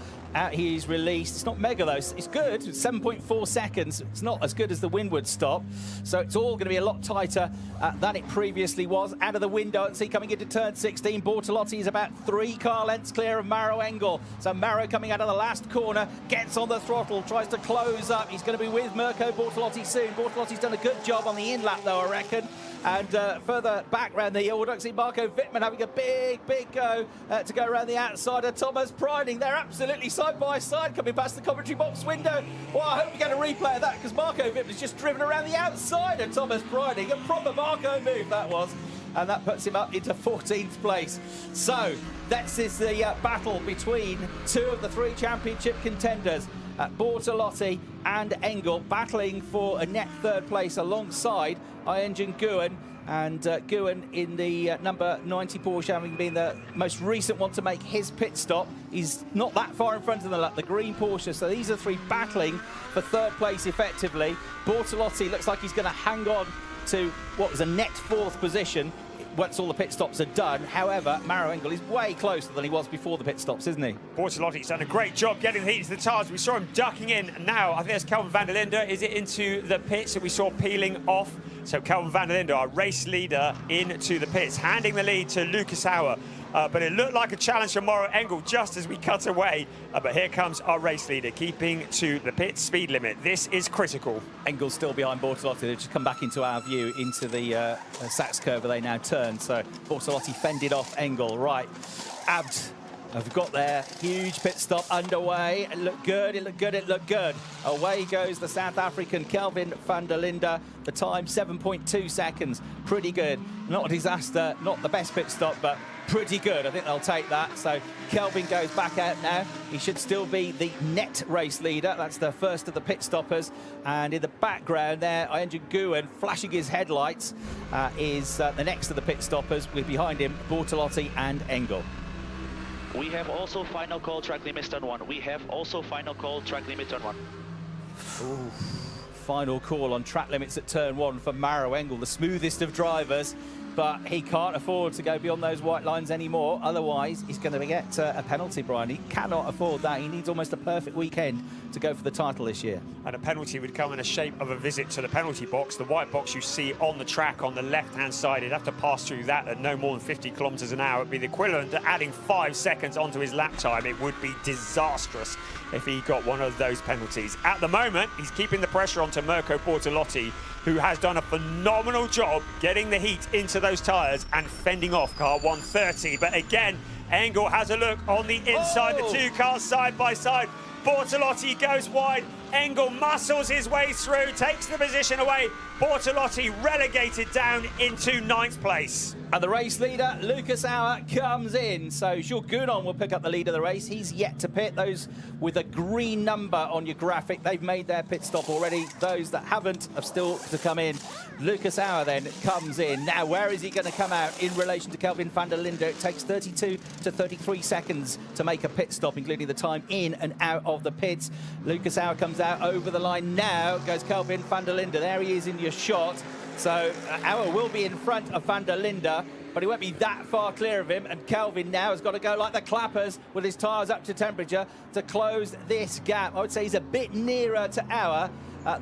He's released. It's not mega, though. It's good. It's 7.4 seconds. It's not as good as the Winward stop. So it's all going to be a lot tighter than it previously was. Out of the window, and see coming into turn 16, Bortolotti is about 3 car lengths clear of Maro Engel. So Maro coming out of the last corner, gets on the throttle, tries to close up. He's going to be with Mirko Bortolotti soon. Bortolotti's done a good job on the in-lap, though, I reckon. And further back round the hill, I see Marco Wittmann having a big go to go around the outside of Thomas Preining. They're absolutely side by side coming past the commentary box window. Well, I hope we get a replay of that, because Marco Wittmann's just driven around the outside of Thomas Preining. A proper Marco move that was. And that puts him up into 14th place. So this is the battle between 2 of the 3 championship contenders. Bortolotti and Engel battling for a net 3rd place alongside Anjan Guan And Guan in the number 90 Porsche, having been the most recent one to make his pit stop. He's not that far in front of the green Porsche, so these are three battling for third place effectively. Bortolotti looks like he's going to hang on to what was a net fourth position once all the pit stops are done. However, Maro Engel is way closer than he was before the pit stops, isn't he? Bortolotti's done a great job getting the heat into the tyres. We saw him ducking in. Now, I think there's Kelvin van der Linde. Is it into the pits that we saw peeling off? So Kelvin van der Linde, our race leader, into the pits, handing the lead to Lucas Auer. But it looked like a challenge for Maro Engel just as we cut away. But here comes our race leader, keeping to the pit speed limit. This is critical. Engel's still behind Bortolotti. They've just come back into our view, into the Sachs curve where they now turn. So Bortolotti fended off Engel. Right, Abt have got their huge pit stop underway. It looked good, it looked good, it looked good. Away goes the South African Kelvin van der Linde. The time, 7.2 seconds. Pretty good. Not a disaster, not the best pit stop, but pretty good. I think they'll take that. So Kelvin goes back out now. He should still be the net race leader. That's the first of the pit stoppers. And in the background there, Engel Guan, flashing his headlights, is the next of the pit stoppers, with behind him Bortolotti and Engel. We have also final call track limit turn 1. We have also final call track limit turn 1. Ooh, final call on track limits at turn 1 for Maro Engel, the smoothest of drivers. But he can't afford to go beyond those white lines anymore. Otherwise, he's going to get a penalty, Brian. He cannot afford that. He needs almost a perfect weekend to go for the title this year. And a penalty would come in the shape of a visit to the penalty box. The white box you see on the track on the left-hand side, he'd have to pass through that at no more than 50 kilometres an hour. It'd be the equivalent to adding 5 seconds onto his lap time. It would be disastrous if he got one of those penalties. At the moment, he's keeping the pressure onto Mirko Bortolotti, who has done a phenomenal job getting the heat into those tyres and fending off car 130. But again, Engel has a look on the inside, the two cars side by side. Bortolotti goes wide. Engel muscles his way through, takes the position away. Bortolotti relegated down into 9th place. And the race leader, Lucas Auer, comes in. So Jules Gounon will pick up the lead of the race. He's yet to pit. Those with a green number on your graphic, they've made their pit stop already. Those that haven't have still to come in. Lucas Auer then comes in. Now, where is he going to come out in relation to Kelvin van der Linde? It takes 32 to 33 seconds to make a pit stop, including the time in and out of the pits. Lucas Auer comes out over the line. Now goes Kelvin van der Linde. There he is in your shot. So Auer will be in front of van der Linde, but he won't be that far clear of him. And Kelvin now has got to go like the clappers with his tyres up to temperature to close this gap. I would say he's a bit nearer to Auer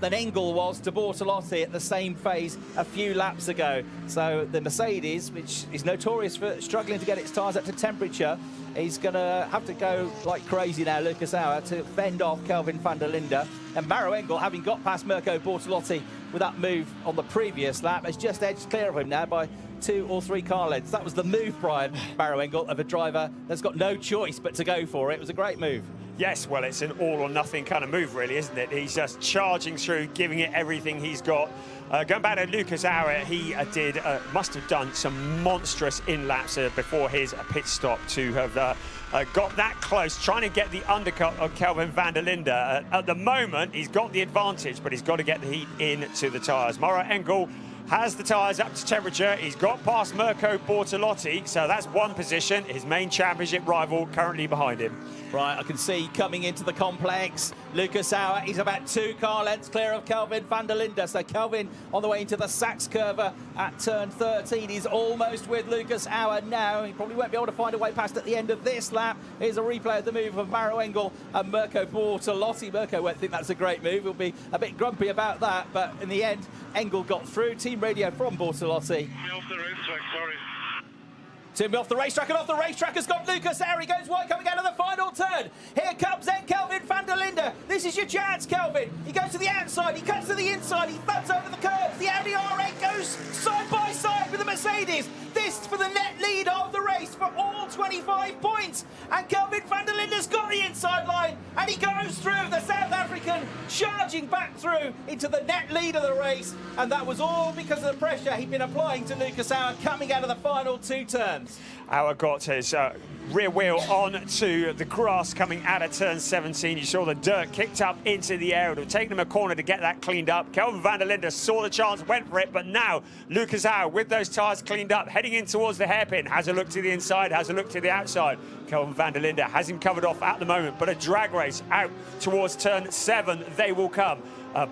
than Engel was to Bortolotti at the same phase a few laps ago. So the Mercedes, which is notorious for struggling to get its tyres up to temperature, he's going to have to go like crazy now, Lucas Auer, to fend off Kelvin van der Linde. And Maro Engel, having got past Mirko Bortolotti with that move on the previous lap, has just edged clear of him now by 2 or 3 car lengths. That was the move, Brian, Maro Engel, of a driver that's got no choice but to go for it. It was a great move. Yes, well, it's an all-or-nothing kind of move, really, isn't it? He's just charging through, giving it everything he's got. Going back to Lucas Auer, he must have done some monstrous in-laps before his pit stop to have got that close, trying to get the undercut of Kelvin van der Linde. At the moment, he's got the advantage, but he's got to get the heat into the tyres. Maro Engel has the tyres up to temperature. He's got past Mirko Bortolotti, so that's one position. His main championship rival currently behind him. Right, I can see coming into the complex, Lucas Auer, he's about 2 car lengths clear of Kelvin van der Linde. So Kelvin on the way into the Sachs curve at turn 13. He's almost with Lucas Auer now. He probably won't be able to find a way past at the end of this lap. Here's a replay of the move of Maro Engel and Mirko Bortolotti. Mirko won't think that's a great move. He'll be a bit grumpy about that. But in the end, Engel got through. Team radio from Bortolotti. Off the racetrack, sorry. Took me off the racetrack, and off the racetrack has got Lucas Auer. He goes wide coming out of the final turn. Here comes then Kelvin van der Linde. This is your chance, Kelvin. He goes to the outside, he cuts to the inside, he thumps over the curves. The Audi R8 goes side by side with the Mercedes. This for the net lead of the race for all 25 points. And Kelvin van der Linde's got the inside line, and he goes through. The South African charging back through into the net lead of the race, and that was all because of the pressure he'd been applying to Lucas Auer coming out of the final 2 turns. Auer got his rear wheel onto the grass coming out of turn 17. You saw the dirt kicked up into the air. It would have taken him a corner to get that cleaned up. Kelvin van der Linde saw the chance, went for it, but now Lucas Auer, with those tyres cleaned up, heading in towards the hairpin, has a look to the inside, has a look to the outside. Kelvin van der Linde has him covered off at the moment, but a drag race out towards turn 7, they will come.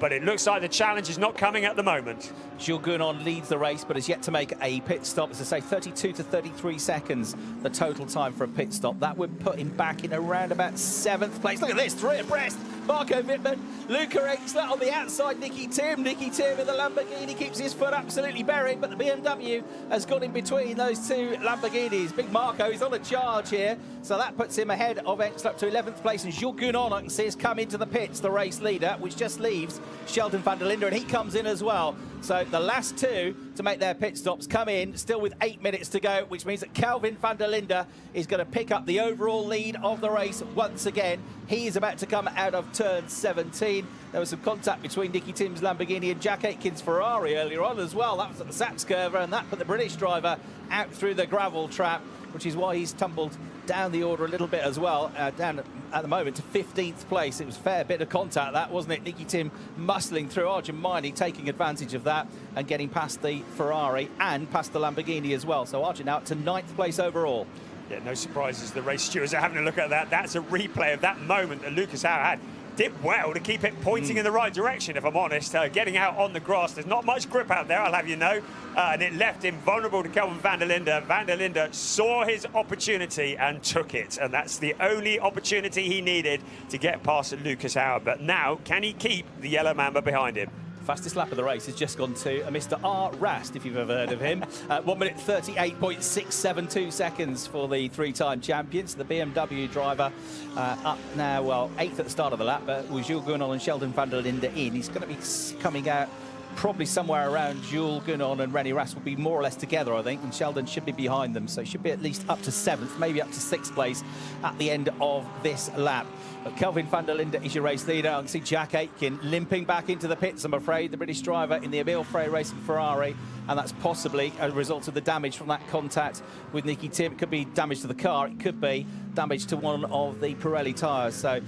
But it looks like the challenge is not coming at the moment. Jules Gounon leads the race, but has yet to make a pit stop. As I say, 32 to 33 seconds, the total time for a pit stop. That would put him back in around about 7th place. Look at this, 3 abreast. Marco Wittmann, Luca Exler on the outside, Nicky Tim. Nicky Tim in the Lamborghini keeps his foot absolutely buried, but the BMW has got in between those 2 Lamborghinis. Big Marco is on a charge here, so that puts him ahead of Exler up to 11th place. And Jules Gounon, I can see, has come into the pits, the race leader, which just leaves Sheldon van der Linde, and he comes in as well. So the last 2 to make their pit stops come in, still with 8 minutes to go, which means that Kelvin van der Linde is going to pick up the overall lead of the race once again. He is about to come out of turn 17. There was some contact between Nicky Tim's Lamborghini and Jack Aitken's Ferrari earlier on as well. That was at the Sachs curve, and that put the British driver out through the gravel trap, which is why he's tumbled down the order a little bit as well, down at the moment to 15th place. It was a fair bit of contact, that, wasn't it? Nicky Tim muscling through, Arjun Maini taking advantage of that and getting past the Ferrari and past the Lamborghini as well. So Arjun now to 9th place overall. Yeah, no surprises. The race stewards are having a look at that. That's a replay of that moment that Lucas Auer had. Did well to keep it pointing in the right direction, if I'm honest. Getting out on the grass, there's not much grip out there, I'll have you know. And it left him vulnerable to Kelvin van der Linde. Van der Linde saw his opportunity and took it. And that's the only opportunity he needed to get past Lucas Auer. But now, can he keep the yellow mamba behind him? Fastest lap of the race has just gone to Mr. R. Rast, if you've ever heard of him. 1 minute 38.672 seconds for the 3-time champions. The BMW driver up now, well, 8th at the start of the lap, but with Jules Gounon and Sheldon van der Linde in, he's going to be coming out probably somewhere around Jules Gounon and René Rast will be more or less together, I think, and Sheldon should be behind them, so he should be at least up to 7th, maybe up to 6th place at the end of this lap. But Kelvin van der Linde is your race leader. I can see Jack Aitken limping back into the pits, I'm afraid, the British driver in the Emile Frey Racing Ferrari, and that's possibly a result of the damage from that contact with Nicky Tim. It could be damage to the car, it could be damage to one of the Pirelli tyres. So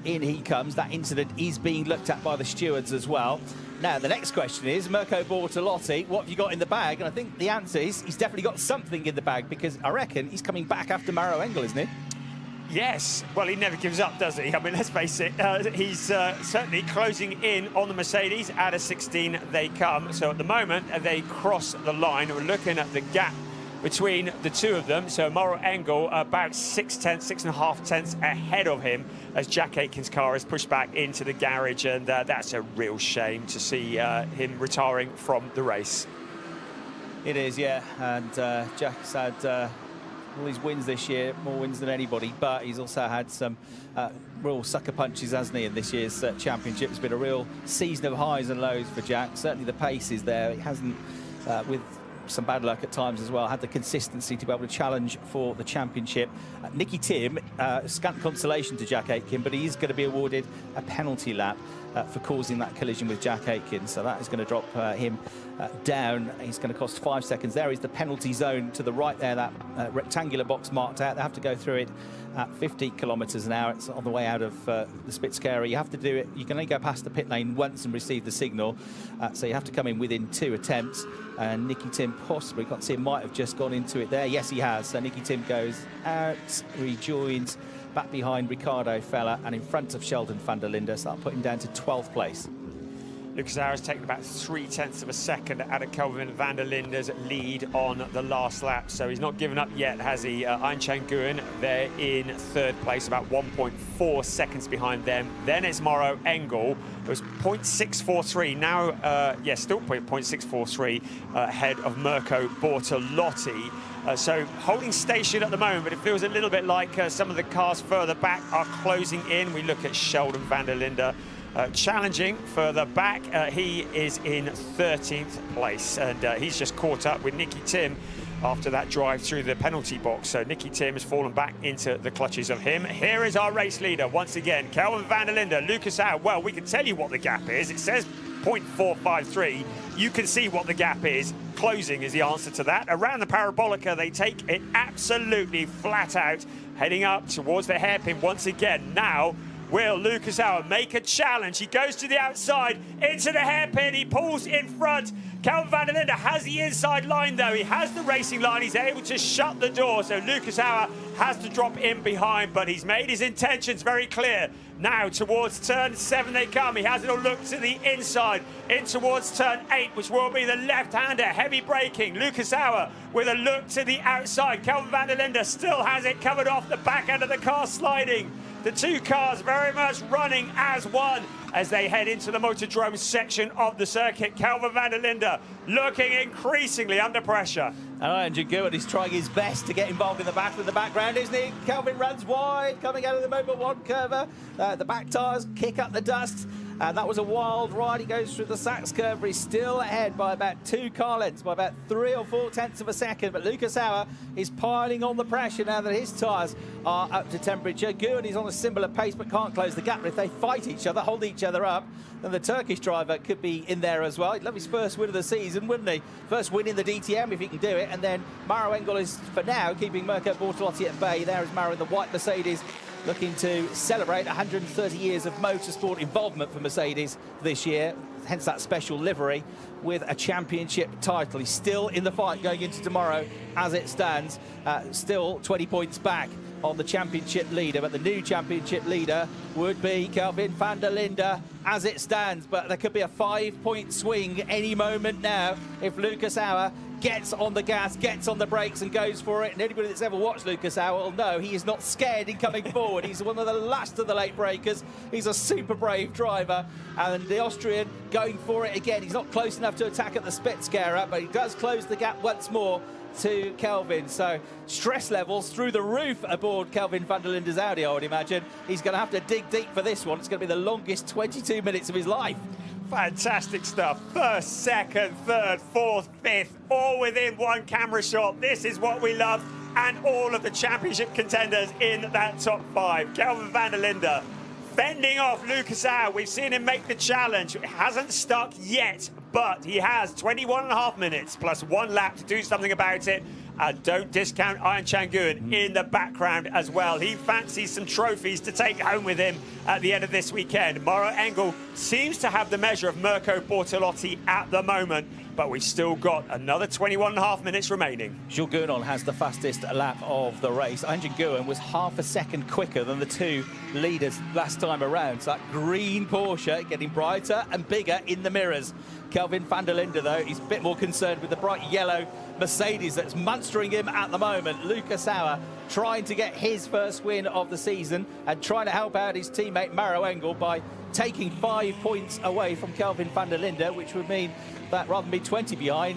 in he comes. That incident is being looked at by the stewards as well. Now, the next question is, Mirko Bortolotti, what have you got in the bag? And I think the answer is he's definitely got something in the bag, because I reckon he's coming back after Maro Engel, isn't he? Yes, well, he never gives up, does he? I mean, let's face it, he's certainly closing in on the Mercedes. Out of 16 they come. So at the moment, they cross the line. We're looking at the gap between the 2 of them. So Maro Engel about 6.5 tenths ahead of him as Jack Aitken's car is pushed back into the garage. And that's a real shame to see him retiring from the race. It is, yeah. And Jack's had all his wins this year, more wins than anybody, but he's also had some real sucker punches, hasn't he, in this year's championship. It's been a real season of highs and lows for Jack. Certainly the pace is there. He hasn't, with some bad luck at times as well, had the consistency to be able to challenge for the championship. Nicky Tim, scant consolation to Jack Aitken, but he is going to be awarded a penalty lap for causing that collision with Jack Aitken, so that is going to drop him down. He's going to cost 5 seconds. There is the penalty zone to the right there, that rectangular box marked out. They have to go through it at 50 kilometres an hour. It's on the way out of the Spitskara. You have to do it, you can only go past the pit lane once and receive the signal, so you have to come in within 2 attempts. And Nicky Tim possibly, can't see, might have just gone into it there. Yes, he has. So Nicky Tim goes out, rejoins back behind Ricardo Feller and in front of Sheldon van der Linde, so that'll put him down to 12th place. Lucas Auer has taken about 0.3 of a second out of Kelvin van der Linde's lead on the last lap, so he's not given up yet, has he? Aintjan Nguyen, they're in 3rd place, about 1.4 seconds behind them. Then it's Maro Engel, it was 0.643, now, still 0.643 ahead of Mirko Bortolotti. So holding station at the moment, but it feels a little bit like some of the cars further back are closing in. We look at Sheldon van der Linde challenging further back. He is in 13th place, and he's just caught up with Nicky Tim after that drive through the penalty box. So Nicky Tim has fallen back into the clutches of him. Here is our race leader once again, Kelvin van der Linde. Lucas Auer, well, we can tell you what the gap is. It says 0.453. You can see what the gap is. Closing is the answer to that. Around the parabolica, they take it absolutely flat out, heading up towards the hairpin once again. Now, will Lucas Auer make a challenge? He goes to the outside, into the hairpin, he pulls in front. Kelvin van der Linde has the inside line though. He has the racing line, he's able to shut the door. So Lucas Auer has to drop in behind, but he's made his intentions very clear. Now towards turn 7 they come. He has a little look to the inside, in towards turn 8, which will be the left-hander. Heavy braking. Lucas Auer with a look to the outside. Kelvin van der Linde still has it covered off. The back end of the car sliding. The two cars very much running as one as they head into the motordrome section of the circuit. Kelvin van der Linde looking increasingly under pressure. And Andrew Gouin is trying his best to get involved in the battle in the background, isn't he? Kelvin runs wide, coming out of the Mobil 1 curve. The back tyres kick up the dust. And that was a wild ride. He goes through the Sachs curve. He's still ahead by about 2 car lengths, by about 3 or 4 tenths of a second. But Lucas Auer is piling on the pressure now that his tyres are up to temperature. Gouin is on a similar pace but can't close the gap. But if they fight each other, hold each other up, then the Turkish driver could be in there as well. He'd love his first win of the season, wouldn't he? First win in the DTM if he can do it. And then Maro Engel is, for now, keeping Mirko Bortolotti at bay. There is Maro in the white Mercedes, looking to celebrate 130 years of motorsport involvement for Mercedes this year, hence that special livery with a championship title. He's still in the fight going into tomorrow as it stands, still 20 points back on the championship leader, but the new championship leader would be Kelvin van der Linde as it stands. But there could be a 5-point swing any moment now if Lucas Auer gets on the gas, gets on the brakes and goes for it. And anybody that's ever watched Lucas Auer will know he is not scared in coming forward. He's one of the last of the late breakers. He's a super brave driver. And the Austrian going for it again. He's not close enough to attack at the Spitzkehrer, but he does close the gap once more to Kelvin. So stress levels through the roof aboard Kelvin van der Linde's Audi, I would imagine. He's going to have to dig deep for this one. It's going to be the longest 22 minutes of his life. Fantastic stuff. First, second, third, fourth, fifth, all within one camera shot. This is what we love. And all of the championship contenders in that top 5. Kelvin van der Linde fending off Lucas Auer. We've seen him make the challenge. It hasn't stuck yet, but he has 21.5 minutes plus 1 lap to do something about it. And don't discount Iron Changuin in the background as well. He fancies some trophies to take home with him at the end of this weekend. Maro Engel seems to have the measure of Mirko Bortolotti at the moment, but we've still got another 21.5 minutes remaining. Jules Gouin has the fastest lap of the race. Andrew Gouin was half a second quicker than the 2 leaders last time around. So that green Porsche getting brighter and bigger in the mirrors. Kelvin van der Linde, though, is a bit more concerned with the bright yellow Mercedes that's monstering him at the moment. Lucas Auer trying to get his first win of the season and trying to help out his teammate Maro Engel by taking 5 points away from Kelvin van der Linde, which would mean that rather than be 20 behind,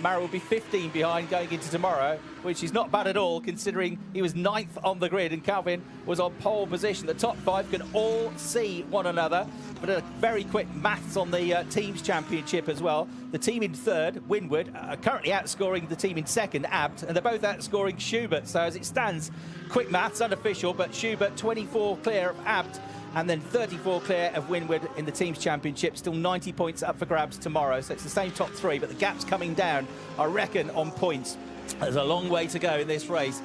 Maro will be 15 behind going into tomorrow, which is not bad at all considering he was 9th on the grid and Kelvin was on pole position. The top 5 can all see one another, but a very quick maths on the teams championship as well. The team in 3rd, Winward, are currently outscoring the team in 2nd, Abt, and they're both outscoring Schubert. So as it stands, quick maths, unofficial, but Schubert 24 clear of Abt, and then 34 clear of Winward in the teams championship. Still 90 points up for grabs tomorrow. So it's the same top 3, but the gap's coming down, I reckon, on points. There's a long way to go in this race.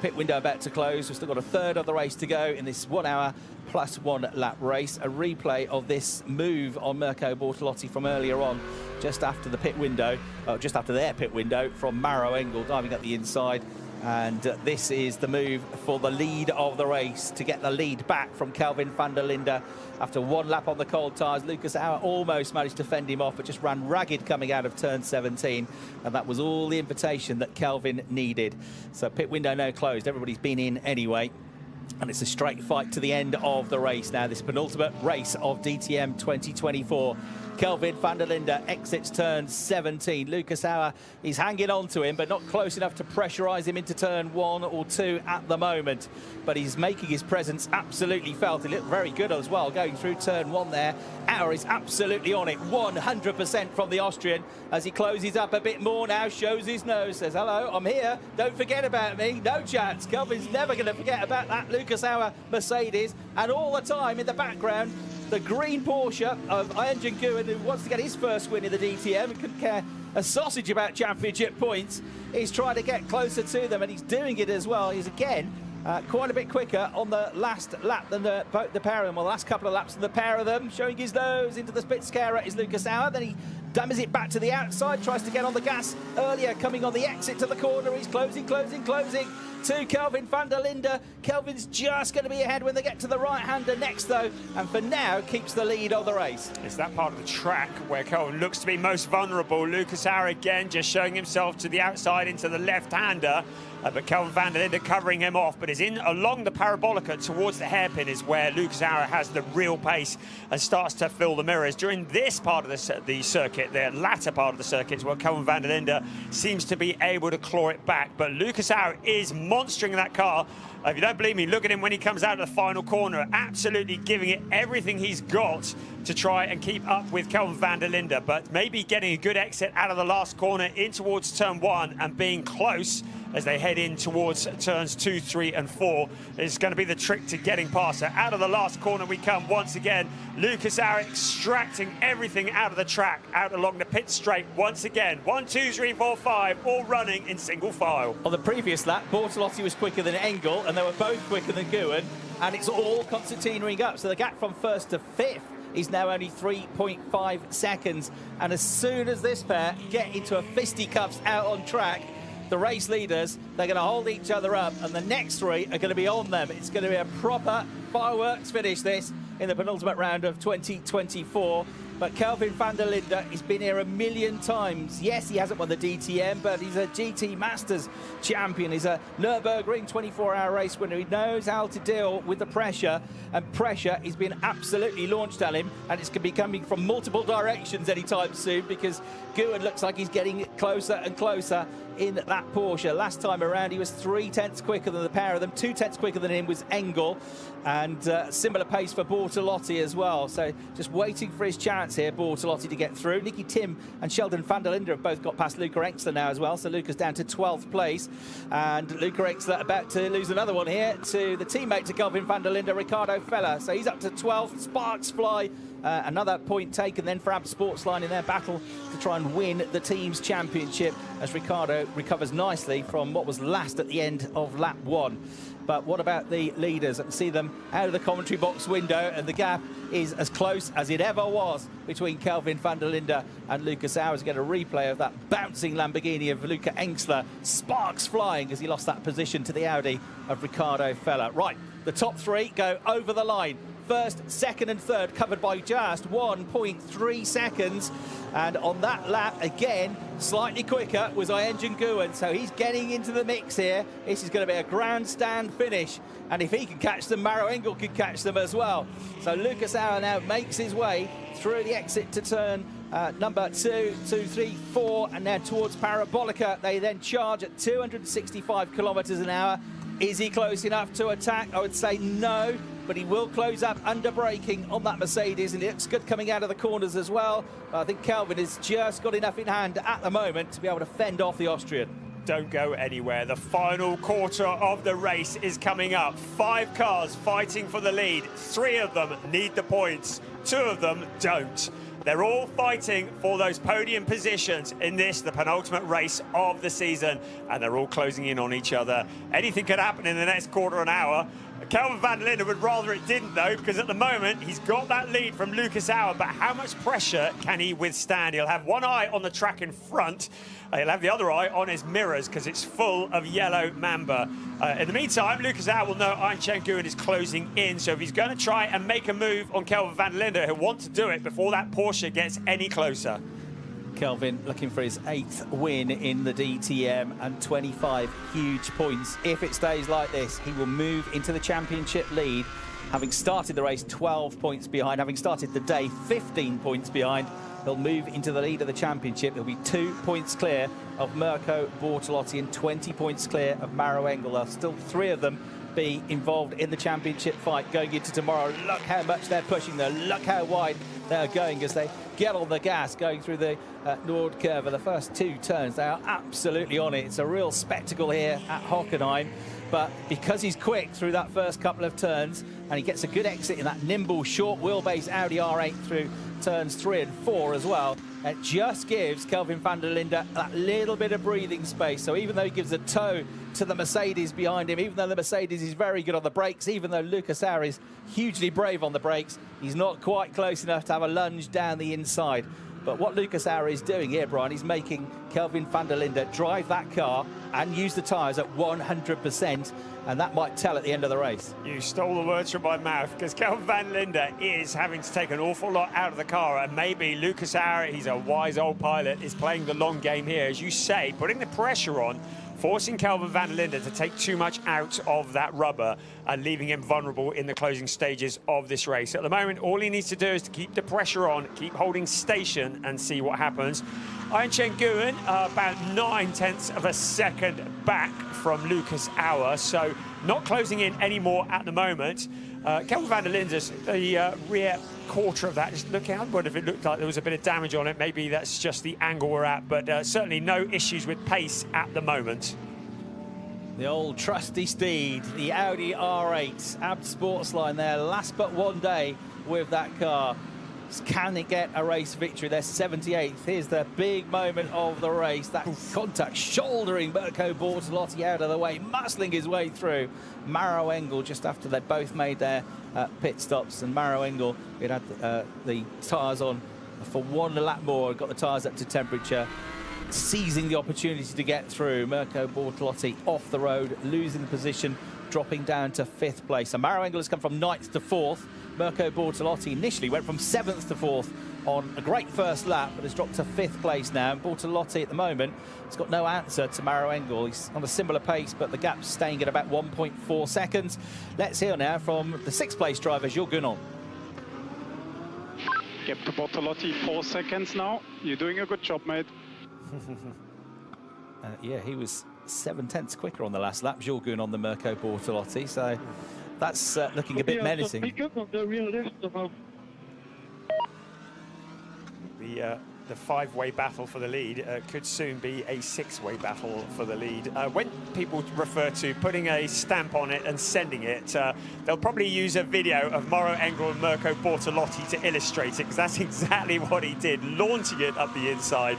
Pit window about to close. We've still got a third of the race to go in this 1 hour plus 1 lap race. A replay of this move on Mirko Bortolotti from earlier on, just after the pit window, just after their pit window, from Maro Engel diving up the inside. And this is the move for the lead of the race, to get the lead back from Kelvin van der Linde. After 1 lap on the cold tyres, Lucas Auer almost managed to fend him off, but just ran ragged coming out of turn 17. And that was all the invitation that Kelvin needed. So pit window now closed. Everybody's been in anyway. And it's a straight fight to the end of the race now, this penultimate race of DTM 2024. Kelvin van der Linde exits turn 17. Lucas Auer is hanging on to him, but not close enough to pressurise him into turn 1 or 2 at the moment. But he's making his presence absolutely felt. He looked very good as well, going through turn 1 there. Auer is absolutely on it, 100% from the Austrian, as he closes up a bit more now, shows his nose, says, hello, I'm here, don't forget about me. No chance. Kelvin's never going to forget about that Lucas Auer Mercedes. And all the time in the background, the green Porsche of Jan Guwen, who wants to get his first win in the DTM and couldn't care a sausage about championship points, is trying to get closer to them, and he's doing it as well. He's again quite a bit quicker on the last lap than the pair of them, well, the last couple of laps than the pair of them. Showing his nose into the Spitzkehrer is Lucas Auer. Then he dummies it back to the outside, tries to get on the gas earlier, coming on the exit to the corner. He's closing to Kelvin van der Linde. Kelvin's just going to be ahead when they get to the right-hander next, though, and for now keeps the lead of the race. It's that part of the track where Kelvin looks to be most vulnerable. Lucas Auer again just showing himself to the outside into the left-hander. But Kelvin van der Linde covering him off, but is in along the parabolica towards the hairpin is where Lucas Auer has the real pace and starts to fill the mirrors. During this part of the circuit, the latter part of the circuit, is where Kelvin van der Linde seems to be able to claw it back. But Lucas Auer is monstering that car. If you don't believe me, look at him when he comes out of the final corner, absolutely giving it everything he's got to try and keep up with Kelvin van der Linde. But maybe getting a good exit out of the last corner in towards turn 1 and being close as they head in towards turns 2, 3 and 4 is going to be the trick to getting past. So out of the last corner we come once again. Lucas Auer extracting everything out of the track, out along the pit straight once again. 1, 2, 3, 4, 5, all running in single file. On the previous lap, Bortolotti was quicker than Engel, and they were both quicker than Guwen, and it's all concertinaing up. So the gap from 1st to 5th is now only 3.5 seconds. And as soon as this pair get into a fisticuffs out on track, the race leaders, they're going to hold each other up, and the next 3 are going to be on them. It's going to be a proper fireworks finish, this, in the penultimate round of 2024. But Kelvin van der Linde has been here a million times. Yes, he hasn't won the DTM, but he's a GT Masters champion. He's a Nürburgring 24-hour race winner. He knows how to deal with the pressure, and pressure is being absolutely launched at him, and it's going to be coming from multiple directions anytime soon, because Guwen looks like he's getting closer and closer in that Porsche. Last time around, he was 3/10 quicker than the pair of them. 2/10 quicker than him was Engel, and similar pace for Bortolotti as well. So just waiting for his chance here, Bortolotti, to get through. Nicky Tim and Sheldon van der Linde have both got past Luca Engstler now as well. So Luca's down to 12th place, and Luca Engstler about to lose another one here to the teammate to Kelvin van der Linde, Ricardo Feller. So he's up to 12th. Sparks fly. Another point taken then for AB Sportsline in their battle to try and win the team's championship, as Ricardo recovers nicely from what was last at the end of lap 1. But what about the leaders? I can see them out of the commentary box window, and the gap is as close as it ever was between Kelvin van der Linde and Lucas Auer. Get a replay of that bouncing Lamborghini of Luca Engstler, sparks flying as he lost that position to the Audi of Ricardo Feller. Right, the top 3 go over the line. First, second and third covered by just 1.3 seconds. And on that lap, again, slightly quicker was Jan Guwen. So he's getting into the mix here. This is going to be a grandstand finish. And if he can catch them, Maro Engel can catch them as well. So Lucas Auer now makes his way through the exit to turn number 2, 2, 3, 4, and now towards Parabolica. They then charge at 265 kilometers an hour. Is he close enough to attack? I would say no, but he will close up under braking on that Mercedes, and it looks good coming out of the corners as well. I think Kelvin has just got enough in hand at the moment to be able to fend off the Austrian. Don't go anywhere. The final quarter of the race is coming up. 5 cars fighting for the lead. 3 of them need the points. 2 of them don't. They're all fighting for those podium positions in this, the penultimate race of the season, and they're all closing in on each other. Anything could happen in the next quarter of an hour. Kelvin van der Linde would rather it didn't, though, because at the moment he's got that lead from Lucas Auer, but how much pressure can he withstand? He'll have one eye on the track in front. He'll have the other eye on his mirrors because it's full of yellow mamba. In the meantime, Lucas Auer will know Jan Guwen is closing in, so if he's going to try and make a move on Kelvin van der Linde, he'll want to do it before that Porsche gets any closer. Kelvin looking for his 8th win in the DTM and 25 huge points. If it stays like this, he will move into the championship lead, having started the race 12 points behind, having started the day 15 points behind. He'll move into the lead of the championship. He'll be 2 points clear of Mirko Bortolotti and 20 points clear of Maro Engel. There'll still 3 of them be involved in the championship fight going into tomorrow. Look how much they're pushing there. Look how wide they're going as they get on the gas going through the Nord Curve. The first 2 turns, they are absolutely on it. It's a real spectacle here at Hockenheim. But because he's quick through that first couple of turns and he gets a good exit in that nimble short wheelbase Audi R8 through turns 3 and 4 as well, it just gives Kelvin van der Linde that little bit of breathing space. So even though he gives a toe to the Mercedes behind him, even though the Mercedes is very good on the brakes, even though Lucas Auer is hugely brave on the brakes, he's not quite close enough to have a lunge down the inside. But what Lucas Auer is doing here, Brian, he's making Kelvin van der Linde drive that car and use the tyres at 100%, and that might tell at the end of the race. You stole the words from my mouth, because Kelvin van der Linde is having to take an awful lot out of the car, and maybe Lucas Auer, he's a wise old pilot, is playing the long game here, as you say, putting the pressure on, forcing Kelvin van der Linde to take too much out of that rubber and leaving him vulnerable in the closing stages of this race. At the moment, all he needs to do is to keep the pressure on, keep holding station and see what happens. Iron Chen Nguyen about 9/10 of a second back from Lucas Auer, so not closing in anymore at the moment. Kelvin van der Linde's the rear quarter of that, just looking outward if it looked like there was a bit of damage on it. Maybe that's just the angle we're at, but certainly no issues with pace at the moment. The old trusty steed, the Audi R8, AB Sportsline there, last but one day with that car. Can it get a race victory? They're 78th. Here's the big moment of the race. That contact, shouldering Mirko Bortolotti out of the way, muscling his way through. Maro Engel just after they both made their pit stops. And Maro Engel, it had the tyres on for 1 lap more, got the tyres up to temperature, seizing the opportunity to get through. Mirko Bortolotti off the road, losing the position, dropping down to 5th place. So Maro Engel has come from 9th to 4th. Mirko Bortolotti initially went from 7th to 4th on a great first lap, but has dropped to 5th place now. And Bortolotti at the moment has got no answer to Maro Engel. He's on a similar pace, but the gap's staying at about 1.4 seconds. Let's hear now from the 6th place driver, Jules Gunon. Gap to Bortolotti, 4 seconds now. You're doing a good job, mate. Yeah, he was 7/10 quicker on the last lap, Jules Gunon on the Mirko Bortolotti, so that's looking a bit menacing. The 5-way battle for the lead could soon be a 6-way battle for the lead. When people refer to putting a stamp on it and sending it, they'll probably use a video of Maro Engel and Mirko Bortolotti to illustrate it, because that's exactly what he did, launching it up the inside.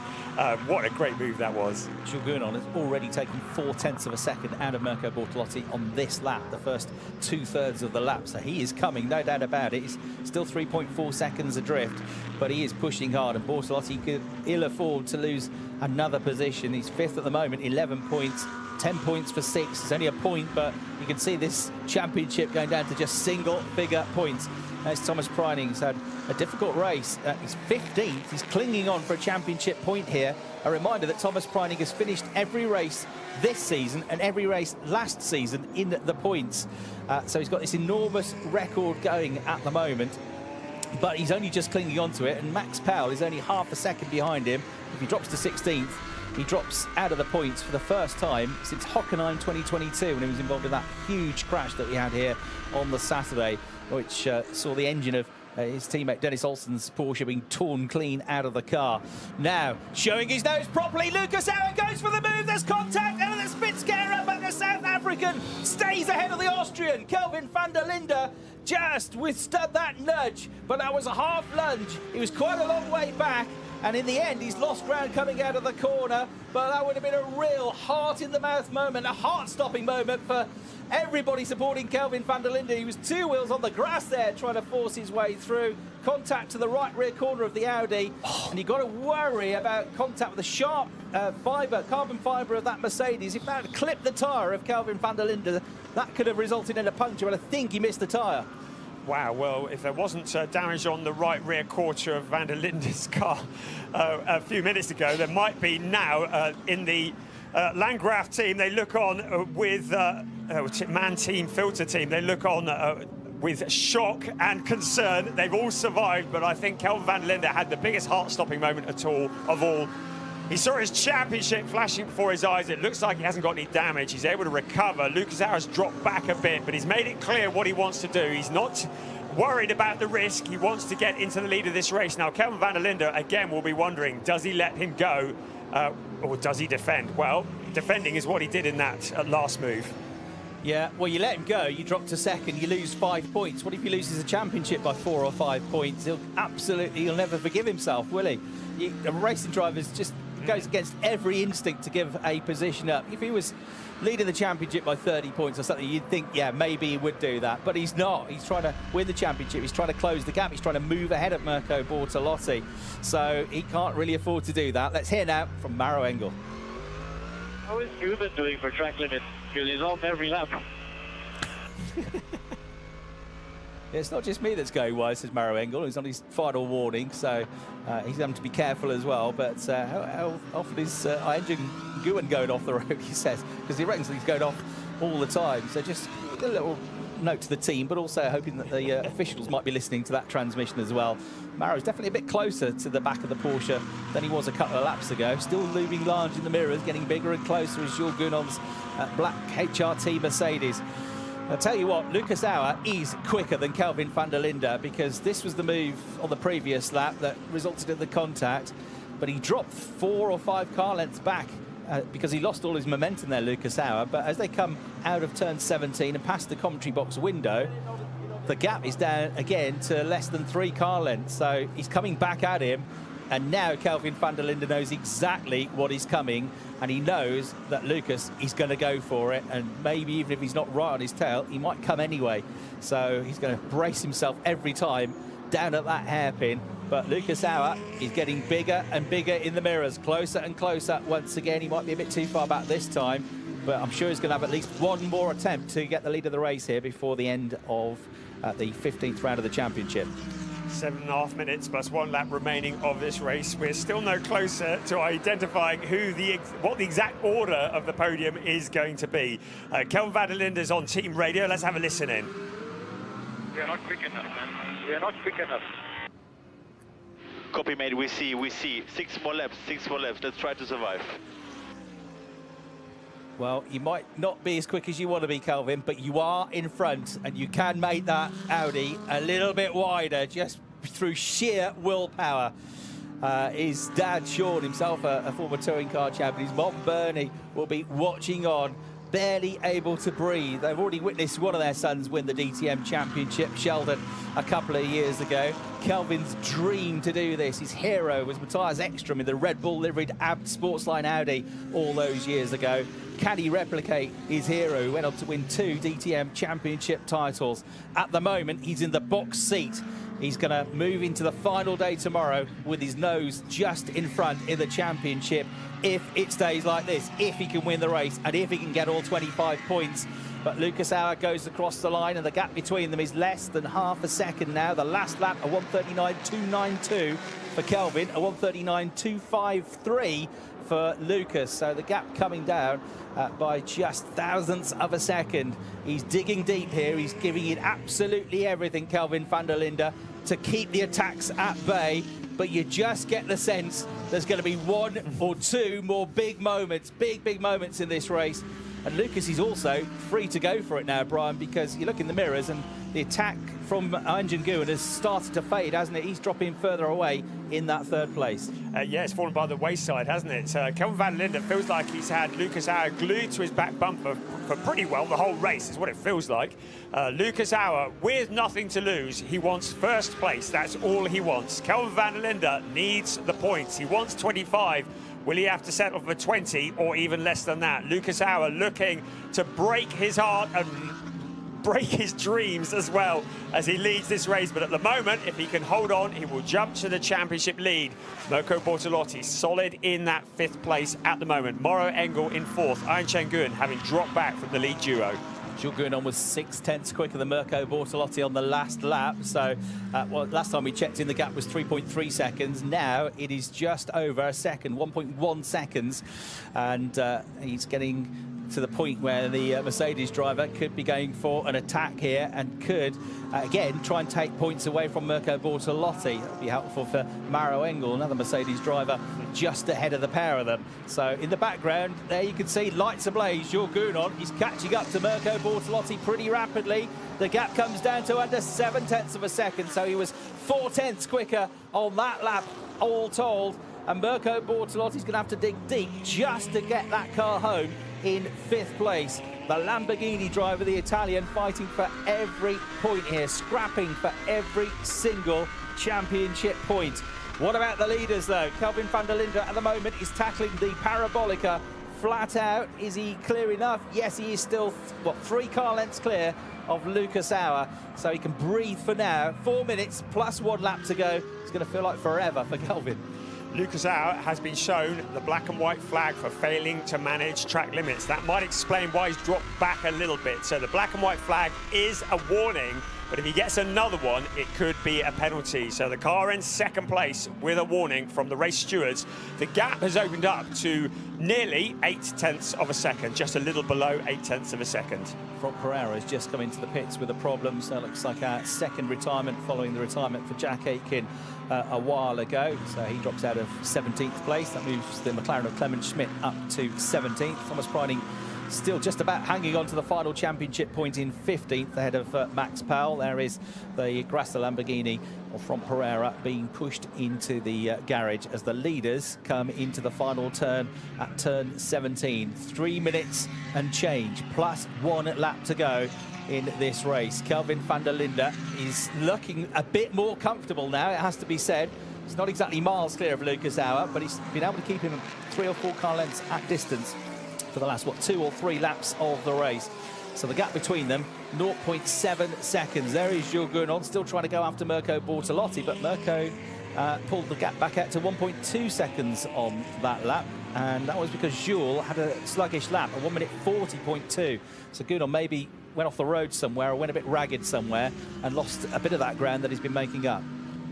What a great move that was. Jules Gunon has already taken 4/10 of a second out of Mirko Bortolotti on this lap, the first 2/3 of the lap. So he is coming, no doubt about it. He's still 3.4 seconds adrift, but he is pushing hard, and Bortolotti could ill afford to lose another position. He's 5th at the moment, 11 points, 10 points for 6. It's only a point, but you can see this championship going down to just single-figure points. As Thomas Preining's had a difficult race. He's 15th. He's clinging on for a championship point here. A reminder that Thomas Preining has finished every race this season and every race last season in the points. So he's got this enormous record going at the moment, but he's only just clinging on to it. And Max Powell is only half a second behind him. If he drops to 16th, he drops out of the points for the first time since Hockenheim 2022, when he was involved in that huge crash that we had here on the Saturday, which saw the engine of his teammate Dennis Olsen's Porsche being torn clean out of the car. Now, showing his nose properly, Lucas Auer goes for the move. There's contact, and the Spitz-Gerra, but the South African stays ahead of the Austrian. Kelvin van der Linde just withstood that nudge, but that was a half lunge. He was quite a long way back, and in the end, he's lost ground coming out of the corner, but that would have been a real heart-in-the-mouth moment, a heart-stopping moment for everybody supporting Kelvin van der Linde. He was 2 wheels on the grass there, trying to force his way through. Contact to the right rear corner of the Audi, and you've got to worry about contact with the sharp carbon fibre of that Mercedes. If that had clipped the tyre of Kelvin van der Linde, that could have resulted in a puncture, but I think he missed the tyre. Wow, well, if there wasn't damage on the right rear quarter of Van der Linde's car a few minutes ago, there might be now in the Landgraf team. They look on with Man Team Filter team. They look on with shock and concern. They've all survived, but I think Kelvin van der Linde had the biggest heart-stopping moment of all. He saw his championship flashing before his eyes. It looks like he hasn't got any damage. He's able to recover. Lucas Auer's dropped back a bit, but he's made it clear what he wants to do. He's not worried about the risk. He wants to get into the lead of this race. Now, Kelvin van der Linde, again, will be wondering, does he let him go or does he defend? Well, defending is what he did in that last move. Yeah, well, you let him go, you drop to second, you lose 5 points. What if he loses a championship by 4 or 5 points? He'll never forgive himself, will he? A racing driver just goes against every instinct to give a position up. If he was leading the championship by 30 points or something, you'd think, yeah, maybe he would do that. But he's not. He's trying to win the championship. He's trying to close the gap. He's trying to move ahead of Mirko Bortolotti. So he can't really afford to do that. Let's hear now from Maro Engel. How is Cuban doing for track limit? Because he's on every lap. It's not just me that's going wide, says Maro Engel, who's on his final warning, so he's having to be careful as well. But how often is Engel going off the road, he says, because he reckons he's going off all the time. So just a little note to the team, but also hoping that the officials might be listening to that transmission as well. Maro's definitely a bit closer to the back of the Porsche than he was a couple of laps ago. Still looming large in the mirrors, getting bigger and closer as Jules Gounon's black HRT Mercedes. I'll tell you what, Lucas Auer is quicker than Kelvin van der Linde, because this was the move on the previous lap that resulted in the contact, but he dropped 4 or 5 car lengths back because he lost all his momentum there, Lucas Auer. But as they come out of turn 17 and past the commentary box window, the gap is down again to less than 3 car lengths. So he's coming back at him, and now Kelvin van der Linde knows exactly what is coming, and he knows that Lucas is going to go for it, and maybe even if he's not right on his tail, he might come anyway. So he's going to brace himself every time down at that hairpin. But Lucas Auer is getting bigger and bigger in the mirrors, closer and closer. Once again, he might be a bit too far back this time, but I'm sure he's going to have at least one more attempt to get the lead of the race here before the end of the 15th round of the championship. 7.5 minutes plus 1 lap remaining of this race. We're still no closer to identifying what the exact order of the podium is going to be. Kelvin van der Linde is on team radio. Let's have a listen in. We are not quick enough, man. We are not quick enough. Copy, mate. We see. 6 more laps. Let's try to survive. Well, you might not be as quick as you want to be, Kelvin, but you are in front, and you can make that Audi a little bit wider just through sheer willpower. His dad, Sean, himself a former touring car champion, his mom, Bernie, will be watching on, barely able to breathe. They've already witnessed one of their sons win the DTM Championship, Sheldon, a couple of years ago. Kelvin's dream to do this, his hero, was Matthias Ekstrom in the Red Bull liveried Sportsline Audi all those years ago. Can he replicate his hero, who went on to win 2 DTM Championship titles? At the moment, he's in the box seat. He's going to move into the final day tomorrow with his nose just in front in the championship, if it stays like this, if he can win the race and if he can get all 25 points. But Lucas Auer goes across the line, and the gap between them is less than half a second now. The last lap, a 1:39.292 for Kelvin, a 1:39.253 for Lucas. So the gap coming down by just thousandths of a second. He's digging deep here. He's giving it absolutely everything, Kelvin van der Linde, to keep the attacks at bay. But you just get the sense there's going to be 1 or 2 more big moments in this race. And Lucas is also free to go for it now, Brian, because you look in the mirrors and the attack from Engel Gounon has started to fade, hasn't it? He's dropping further away in that 3rd place. Yeah, it's fallen by the wayside, hasn't it? Kelvin van der Linde feels like he's had Lucas Auer glued to his back bumper for pretty well the whole race, is what it feels like. Lucas Auer, with nothing to lose, he wants 1st place. That's all he wants. Kelvin van der Linde needs the points. He wants 25. Will he have to settle for 20 or even less than that? Lucas Auer looking to break his heart and break his dreams as well as he leads this race. But at the moment, if he can hold on, he will jump to the championship lead. Mirko Bortolotti solid in that 5th place at the moment. Maro Engel in 4th. Engel Gounon having dropped back from the lead duo. Jules Gounon was 6/10 quicker than Mirko Bortolotti on the last lap. So, well, last time we checked in, the gap was 3.3 seconds. Now it is just over a second, 1.1 seconds. And he's getting to the point where the Mercedes driver could be going for an attack here and could, again, try and take points away from Mirko Bortolotti. That would be helpful for Maro Engel, another Mercedes driver, just ahead of the pair of them. So in the background, there you can see lights ablaze. Jules Gounon, he's catching up to Mirko Bortolotti pretty rapidly. The gap comes down to under 7/10 of a second, so he was 4/10 quicker on that lap, all told. And Mirko Bortolotti's going to have to dig deep just to get that car home in 5th place. The Lamborghini driver, the Italian, fighting for every point here, scrapping for every single championship point. What about the leaders, though? Kelvin van der Linde at the moment is tackling the Parabolica flat out. Is he clear enough? Yes, he is still, what, 3 car lengths clear of Lucas Auer, so he can breathe for now. 4 minutes plus 1 lap to go. It's going to feel like forever for Kelvin. Lucas Auer has been shown the black and white flag for failing to manage track limits. That might explain why he's dropped back a little bit. So the black and white flag is a warning, but if he gets another one, it could be a penalty. So the car ends 2nd place with a warning from the race stewards. The gap has opened up to nearly 8/10 of a second, just a little below 8/10 of a second. Franck Pereira has just come into the pits with a problem, so it looks like a 2nd retirement following the retirement for Jack Aitken a while ago. So he drops out of 17th place. That moves the McLaren of Clement Schmidt up to 17th. Thomas Preining still just about hanging on to the final championship point in 15th ahead of Max Powell. There is the Grasser Lamborghini of Franck Pereira being pushed into the garage as the leaders come into the final turn at turn 17. 3 minutes and change, plus 1 lap to go in this race. Kelvin van der Linde is looking a bit more comfortable now, it has to be said. It's not exactly miles clear of Lucas Auer, but he's been able to keep him 3 or 4 car lengths at distance for the last, what, 2 or 3 laps of the race. So the gap between them, 0.7 seconds. There is Jules Gounon still trying to go after Mirko Bortolotti, but Mirko pulled the gap back out to 1.2 seconds on that lap. And that was because Jules had a sluggish lap, a 1 minute 40.2. So Gounon maybe went off the road somewhere or went a bit ragged somewhere and lost a bit of that ground that he's been making up.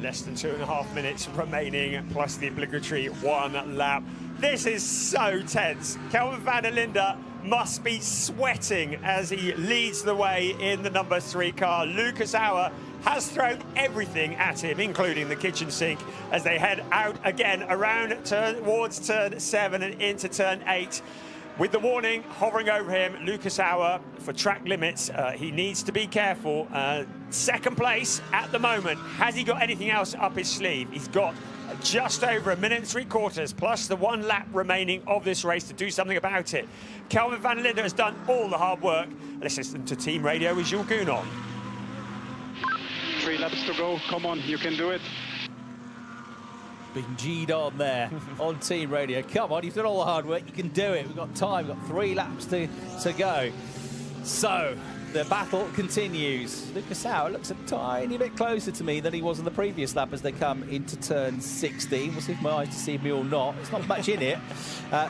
Less than 2.5 minutes remaining, plus the obligatory 1 lap. This is so tense. Kelvin van der Linde must be sweating as he leads the way in the number 3 car. Lucas Auer has thrown everything at him, including the kitchen sink, as they head out again around towards turn 7 and into turn 8. With the warning hovering over him, Lucas Auer, for track limits, he needs to be careful. 2nd place at the moment. Has he got anything else up his sleeve? He's got just over 1 minute and 3/4, plus the 1 lap remaining of this race to do something about it. Kelvin van der Linde has done all the hard work. Let's listen to Team Radio with Jules Gounon. 3 laps to go. Come on, you can do it. Being G'd on there on Team Radio. Come on, you've done all the hard work. You can do it. We've got time. We've got 3 laps to go. So the battle continues. Lucas Auer looks a tiny bit closer to me than he was in the previous lap as they come into turn 16. We'll see if my eyes deceive me or not. It's not much in it.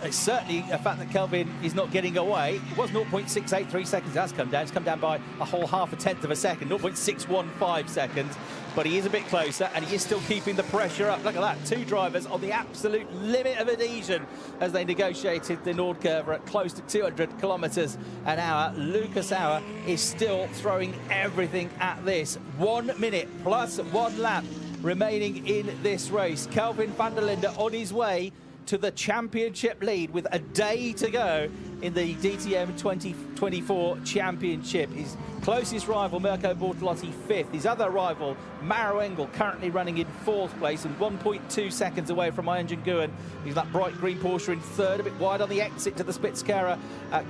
It's certainly a fact that Kelvin is not getting away. It was 0.683 seconds. It has come down. It's come down by a whole 0.5 of a second, 0.615 seconds. But he is a bit closer, and he is still keeping the pressure up. Look at that, 2 drivers on the absolute limit of adhesion as they negotiated the Nordkurve at close to 200 kilometres an hour. Lucas Auer is still throwing everything at this. 1 minute plus 1 lap remaining in this race. Kelvin van der Linde on his way to the championship lead with a day to go in the DTM 2024 championship. His closest rival, Mirko Bortolotti, 5th. His other rival, Maro Engel, currently running in 4th place and 1.2 seconds away from Ian Nguyen. He's that bright green Porsche in 3rd, a bit wide on the exit to the Spitzkehrer.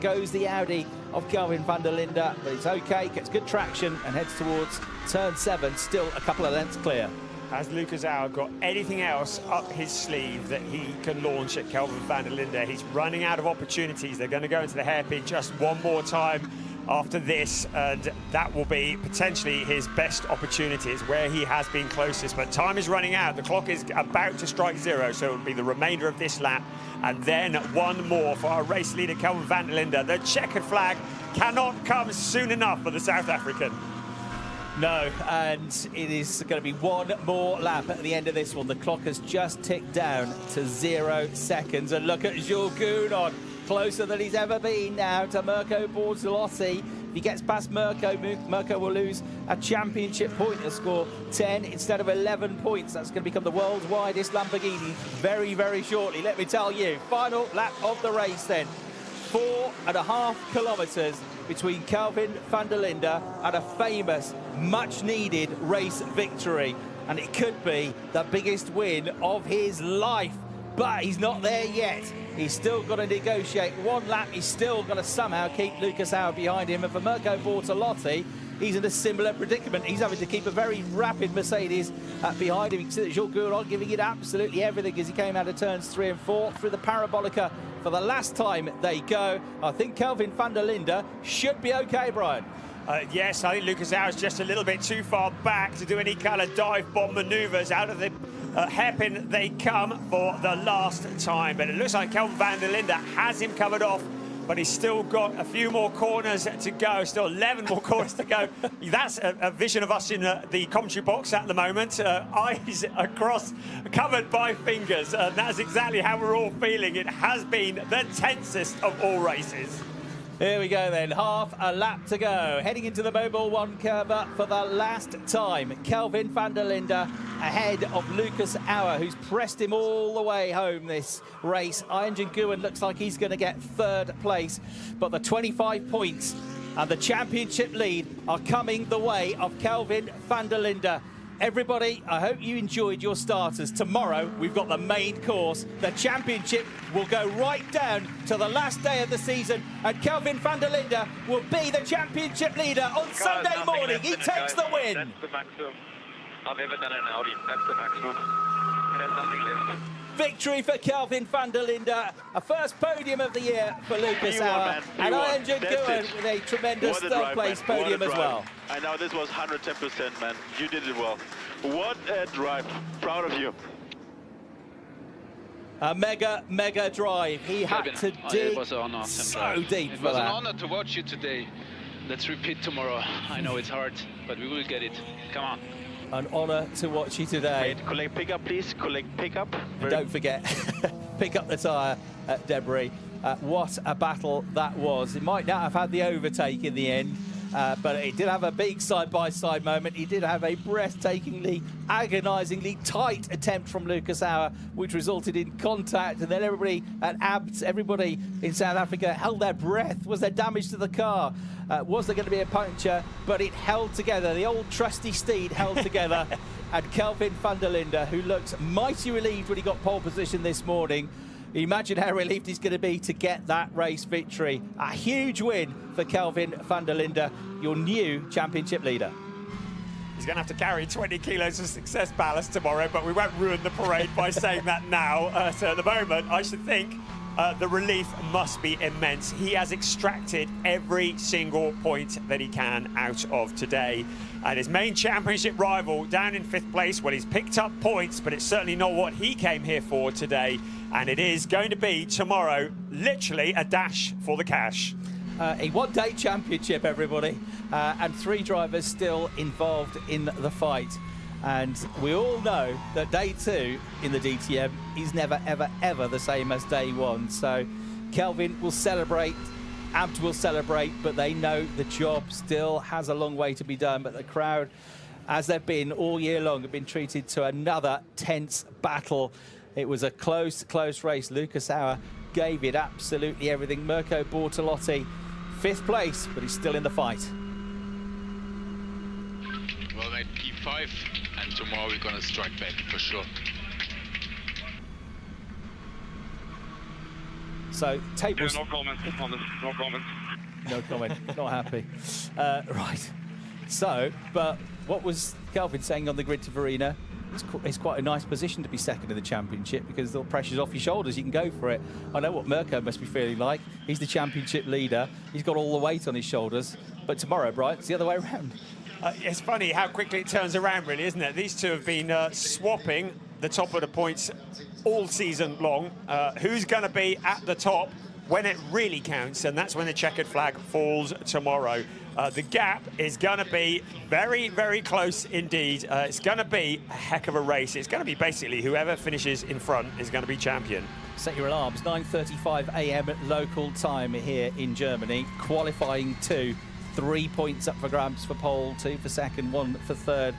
Goes the Audi of Kelvin van der Linde, but it's okay, gets good traction and heads towards turn 7, still a couple of lengths clear. Has Lucas Auer got anything else up his sleeve that he can launch at Kelvin van der Linde? He's running out of opportunities. They're going to go into the hairpin just one more time after this, and that will be potentially his best opportunity. It's where he has been closest, but time is running out. The clock is about to strike 0, so it will be the remainder of this lap, and then one more for our race leader, Kelvin van der Linde. The checkered flag cannot come soon enough for the South African. No, and it is going to be one more lap at the end of this one. The clock has just ticked down to 0 seconds. And look at Jules Gounon, closer than he's ever been now to Mirko Bortolotti. If he gets past Mirko, Mirko will lose a championship point. He'll score 10 instead of 11 points. That's going to become the world's widest Lamborghini very, very shortly. Let me tell you, final lap of the race then. 4.5 kilometres between Kelvin van der Linde and a famous, much-needed race victory. And it could be the biggest win of his life. But he's not there yet. He's still got to negotiate one lap. He's still got to somehow keep Lucas Auer behind him. And for Mirko Bortolotti, he's in a similar predicament. He's having to keep a very rapid Mercedes behind him. You can see that Jules Gounon giving it absolutely everything as he came out of turns 3 and 4 through the Parabolica for the last time they go. I think Kelvin van der Linde should be okay, Brian. Yes, I think Lucas Auer is just a little bit too far back to do any kind of dive bomb manoeuvres. Out of the hairpin they come for the last time. But it looks like Kelvin van der Linde has him covered off, but he's still got a few more corners to go, still 11 more corners to go. That's a vision of us in the commentary box at the moment. Eyes across, covered by fingers. That's exactly how we're all feeling. It has been the tensest of all races. Here we go then, half a lap to go. Heading into the Mobile 1 curve for the last time. Kelvin van der Linde ahead of Lucas Auer, who's pressed him all the way home this race. Arjen Nguyen looks like he's going to get 3rd place, but the 25 points and the championship lead are coming the way of Kelvin van der Linde. Everybody, I hope you enjoyed your starters. Tomorrow, we've got the main course. The championship will go right down to the last day of the season, and Kelvin van der Linde will be the championship leader on Sunday morning. He takes the win. That's the maximum I've ever done in an Audi. That's the maximum. There's nothing left. Victory for Kelvin van der Linde, a first podium of the year for Lucas Auer, and Arjen Nguyen with a tremendous 3rd place podium as well. I know this was 110%, man. You did it well. What a drive. Proud of you. A mega drive. He had to dig it was an honor, so deep It for was that. an honor to watch you today. Let's repeat tomorrow. I know it's hard, but we will get it. Come on. An honour to watch you today. Wait, collect pickup, please. Collect pickup. Don't forget, pick up the tyre, debris. What a battle that was. It might not have had the overtake in the end, but it did have a big side-by-side moment. He did have a breathtakingly, agonisingly tight attempt from Lucas Auer, which resulted in contact, and then everybody at ABT, everybody in South Africa held their breath. Was there damage to the car? Was there going to be a puncture? But it held together. The old trusty steed held together. And Kelvin van der Linde, who looked mighty relieved when he got pole position this morning. Imagine how relieved he's going to be to get that race victory. A huge win for Kelvin van der Linde, your new championship leader. He's going to have to carry 20 kilos of success ballast tomorrow, but we won't ruin the parade by saying that now. So at the moment, I should think the relief must be immense. He has extracted every single point that he can out of today. And his main championship rival down in 5th place, well, he's picked up points, but it's certainly not what he came here for today. And it is going to be tomorrow, literally a dash for the cash. A one-day championship, everybody, and 3 drivers still involved in the fight. And we all know that day 2 in the DTM is never, ever, ever the same as day 1. So Kelvin will celebrate, ABT will celebrate, but they know the job still has a long way to be done. But the crowd, as they've been all year long, have been treated to another tense battle. It was a close race. Lucas Auer gave it absolutely everything. Mirko Bortolotti, 5th place, but he's still in the fight. Well, mate, P5, and tomorrow we're going to strike back for sure. So, tables... Yeah, no comment on this, no comment. No comment, not happy. Right, so, but what was Kelvin saying on the grid to Verena? It's quite a nice position to be 2nd in the championship because the pressure's off your shoulders, you can go for it. I know what Mirko must be feeling like. He's the championship leader, he's got all the weight on his shoulders, but tomorrow, Brian, it's the other way around. It's funny how quickly it turns around, really, isn't it? These two have been swapping the top of the points all season long. Who's going to be at the top when it really counts, and that's when the checkered flag falls tomorrow. The gap is going to be very, very close indeed. It's going to be a heck of a race. It's going to be basically whoever finishes in front is going to be champion. Set your alarms, 9:35 a.m. local time here in Germany. Qualifying 2, 3 points up for grabs for pole, 2 for second, 1 for third.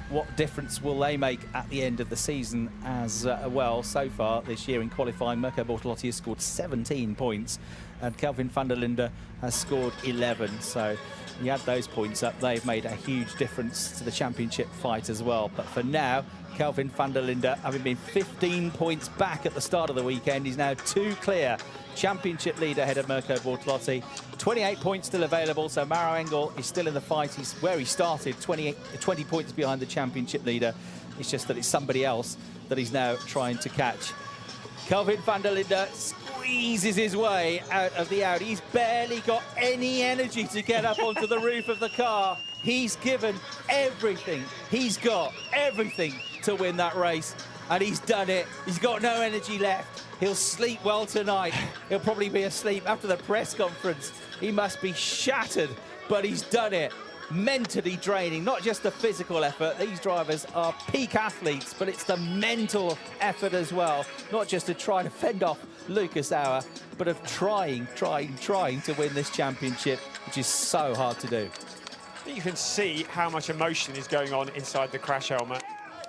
What difference will they make at the end of the season as well? So far this year in qualifying, Mirko Bortolotti has scored 17 points and Kelvin van der Linde has scored 11. So you add those points up, they've made a huge difference to the championship fight as well. But for now, Kelvin van der Linde, having been 15 points back at the start of the weekend, is now 2 clear. Championship lead ahead of Mirko Bortolotti. 28 points still available, so Maro Engel is still in the fight. He's where he started, 20 points behind the championship leader. It's just that it's somebody else that he's now trying to catch. Kelvin van der Linde squeezes his way out of the Audi. He's barely got any energy to get up onto the roof of the car. He's given everything. He's got everything to win that race, and he's done it. He's got no energy left. He'll sleep well tonight. He'll probably be asleep after the press conference. He must be shattered, but he's done it. Mentally draining, not just the physical effort. These drivers are peak athletes, but it's the mental effort as well. Not just to try to fend off Lucas Auer, but of trying to win this championship, which is so hard to do. You can see how much emotion is going on inside the crash helmet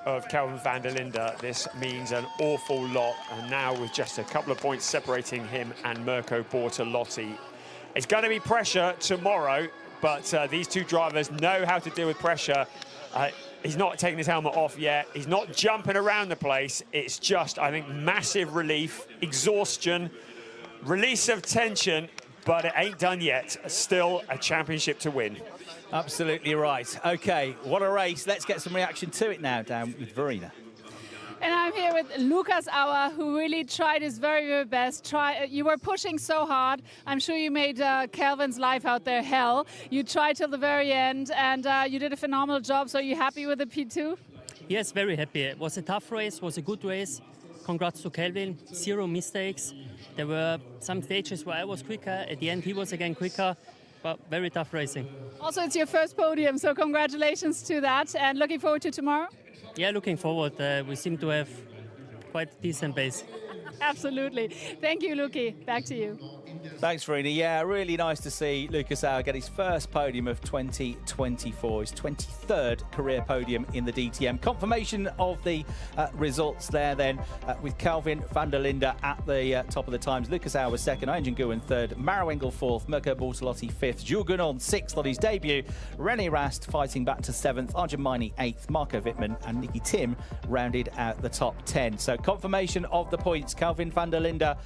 of Kelvin van der Linde. This means an awful lot, and now with just a couple of points separating him and Mirko Bortolotti. It's going to be pressure tomorrow, but these two drivers know how to deal with pressure. He's not taking his helmet off yet. He's not jumping around the place. It's just, I think, massive relief, exhaustion, release of tension, but it ain't done yet. Still a championship to win. Absolutely right. OK, what a race. Let's get some reaction to it now, down with Verena. And I'm here with Lucas Auer, who really tried his very, very best. You were pushing so hard. I'm sure you made Kelvin's life out there hell. You tried till the very end, and you did a phenomenal job. So are you happy with the P2? Yes, very happy. It was a tough race, was a good race. Congrats to Kelvin, 0 mistakes. There were some stages where I was quicker. At the end, he was again quicker. But very tough racing. Also, it's your first podium, so congratulations to that. And looking forward to tomorrow? Yeah, looking forward. We seem to have quite a decent pace. Absolutely. Thank you, Luki. Back to you. Thanks, Verena. Yeah, really nice to see Lucas Auer get his first podium of 2024, his 23rd career podium in the DTM. Confirmation of the results there then with Kelvin van der Linde at the top of the times. Lucas Auer was second, Arjen Guwen third, Maro Engel fourth, Mirko Bortolotti fifth, Jules Gunon sixth on his debut, René Rast fighting back to seventh, Arjen Maini eighth, Marco Wittmann and Nicky Tim rounded out the top 10. So confirmation of the points. Kelvin van der Linde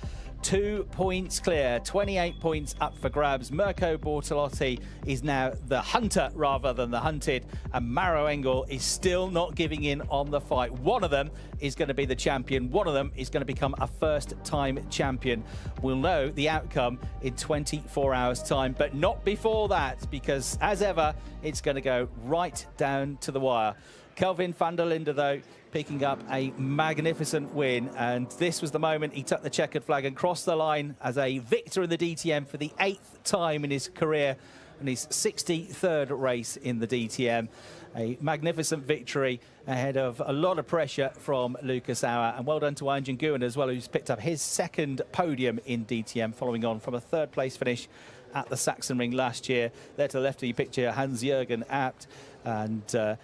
2 points clear, 28 points up for grabs. Mirko Bortolotti is now the hunter rather than the hunted, and Maro Engel is still not giving in on the fight. One of them is going to be the champion. One of them is going to become a first-time champion. We'll know the outcome in 24 hours' time, but not before that, because as ever, it's going to go right down to the wire. Kelvin van der Linde, though, picking up a magnificent win, and this was the moment he took the checkered flag and crossed the line as a victor in the DTM for the 8th time in his career and his 63rd race in the DTM. A magnificent victory ahead of a lot of pressure from Lucas Auer, and well done to Arjen Guwen as well, who's picked up his second podium in DTM following on from a third place finish at the Sachsenring last year. There to the left of your picture, Hans-Jürgen Abt, and to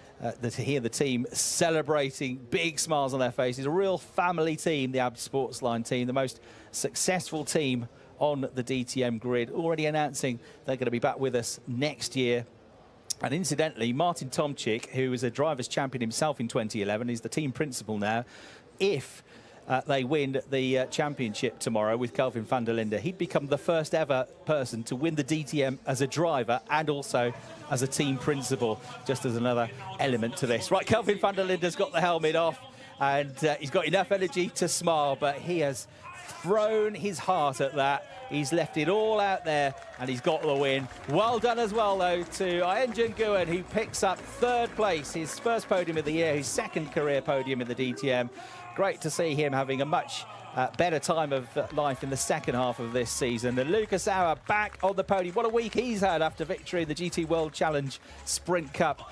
hear the team celebrating, big smiles on their faces. A real family team, the Abt Sportsline team, the most successful team on the DTM grid, already announcing they're going to be back with us next year. And incidentally, Martin Tomczyk, who was a driver's champion himself in 2011, is the team principal now. If they win the championship tomorrow with Kelvin van der Linde, he'd become the first ever person to win the DTM as a driver and also as a team principal, just as another element to this. Right, Kelvin van der Linde's got the helmet off, and he's got enough energy to smile, but he has thrown his heart at that. He's left it all out there, and he's got the win. Well done as well, though, to Arjen Guwen, who picks up third place, his first podium of the year, his second career podium in the DTM. Great to see him having a much better time of life in the second half of this season. And Lucas Auer back on the podium. What a week he's had after victory in the GT World Challenge Sprint Cup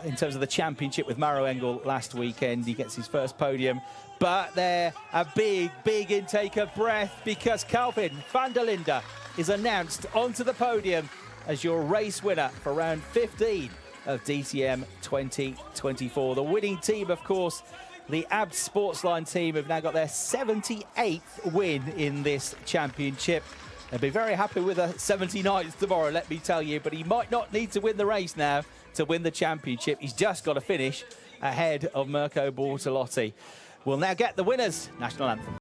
in terms of the championship with Maro Engel last weekend. He gets his first podium. But there, a big, big intake of breath because Calvin van der Linde is announced onto the podium as your race winner for round 15 of DTM 2024. The winning team, of course, the ABS Sportsline team, have now got their 78th win in this championship. They'll be very happy with a 79th tomorrow, let me tell you, but he might not need to win the race now to win the championship. He's just got to finish ahead of Mirko Bortolotti. We'll now get the winners' national anthem.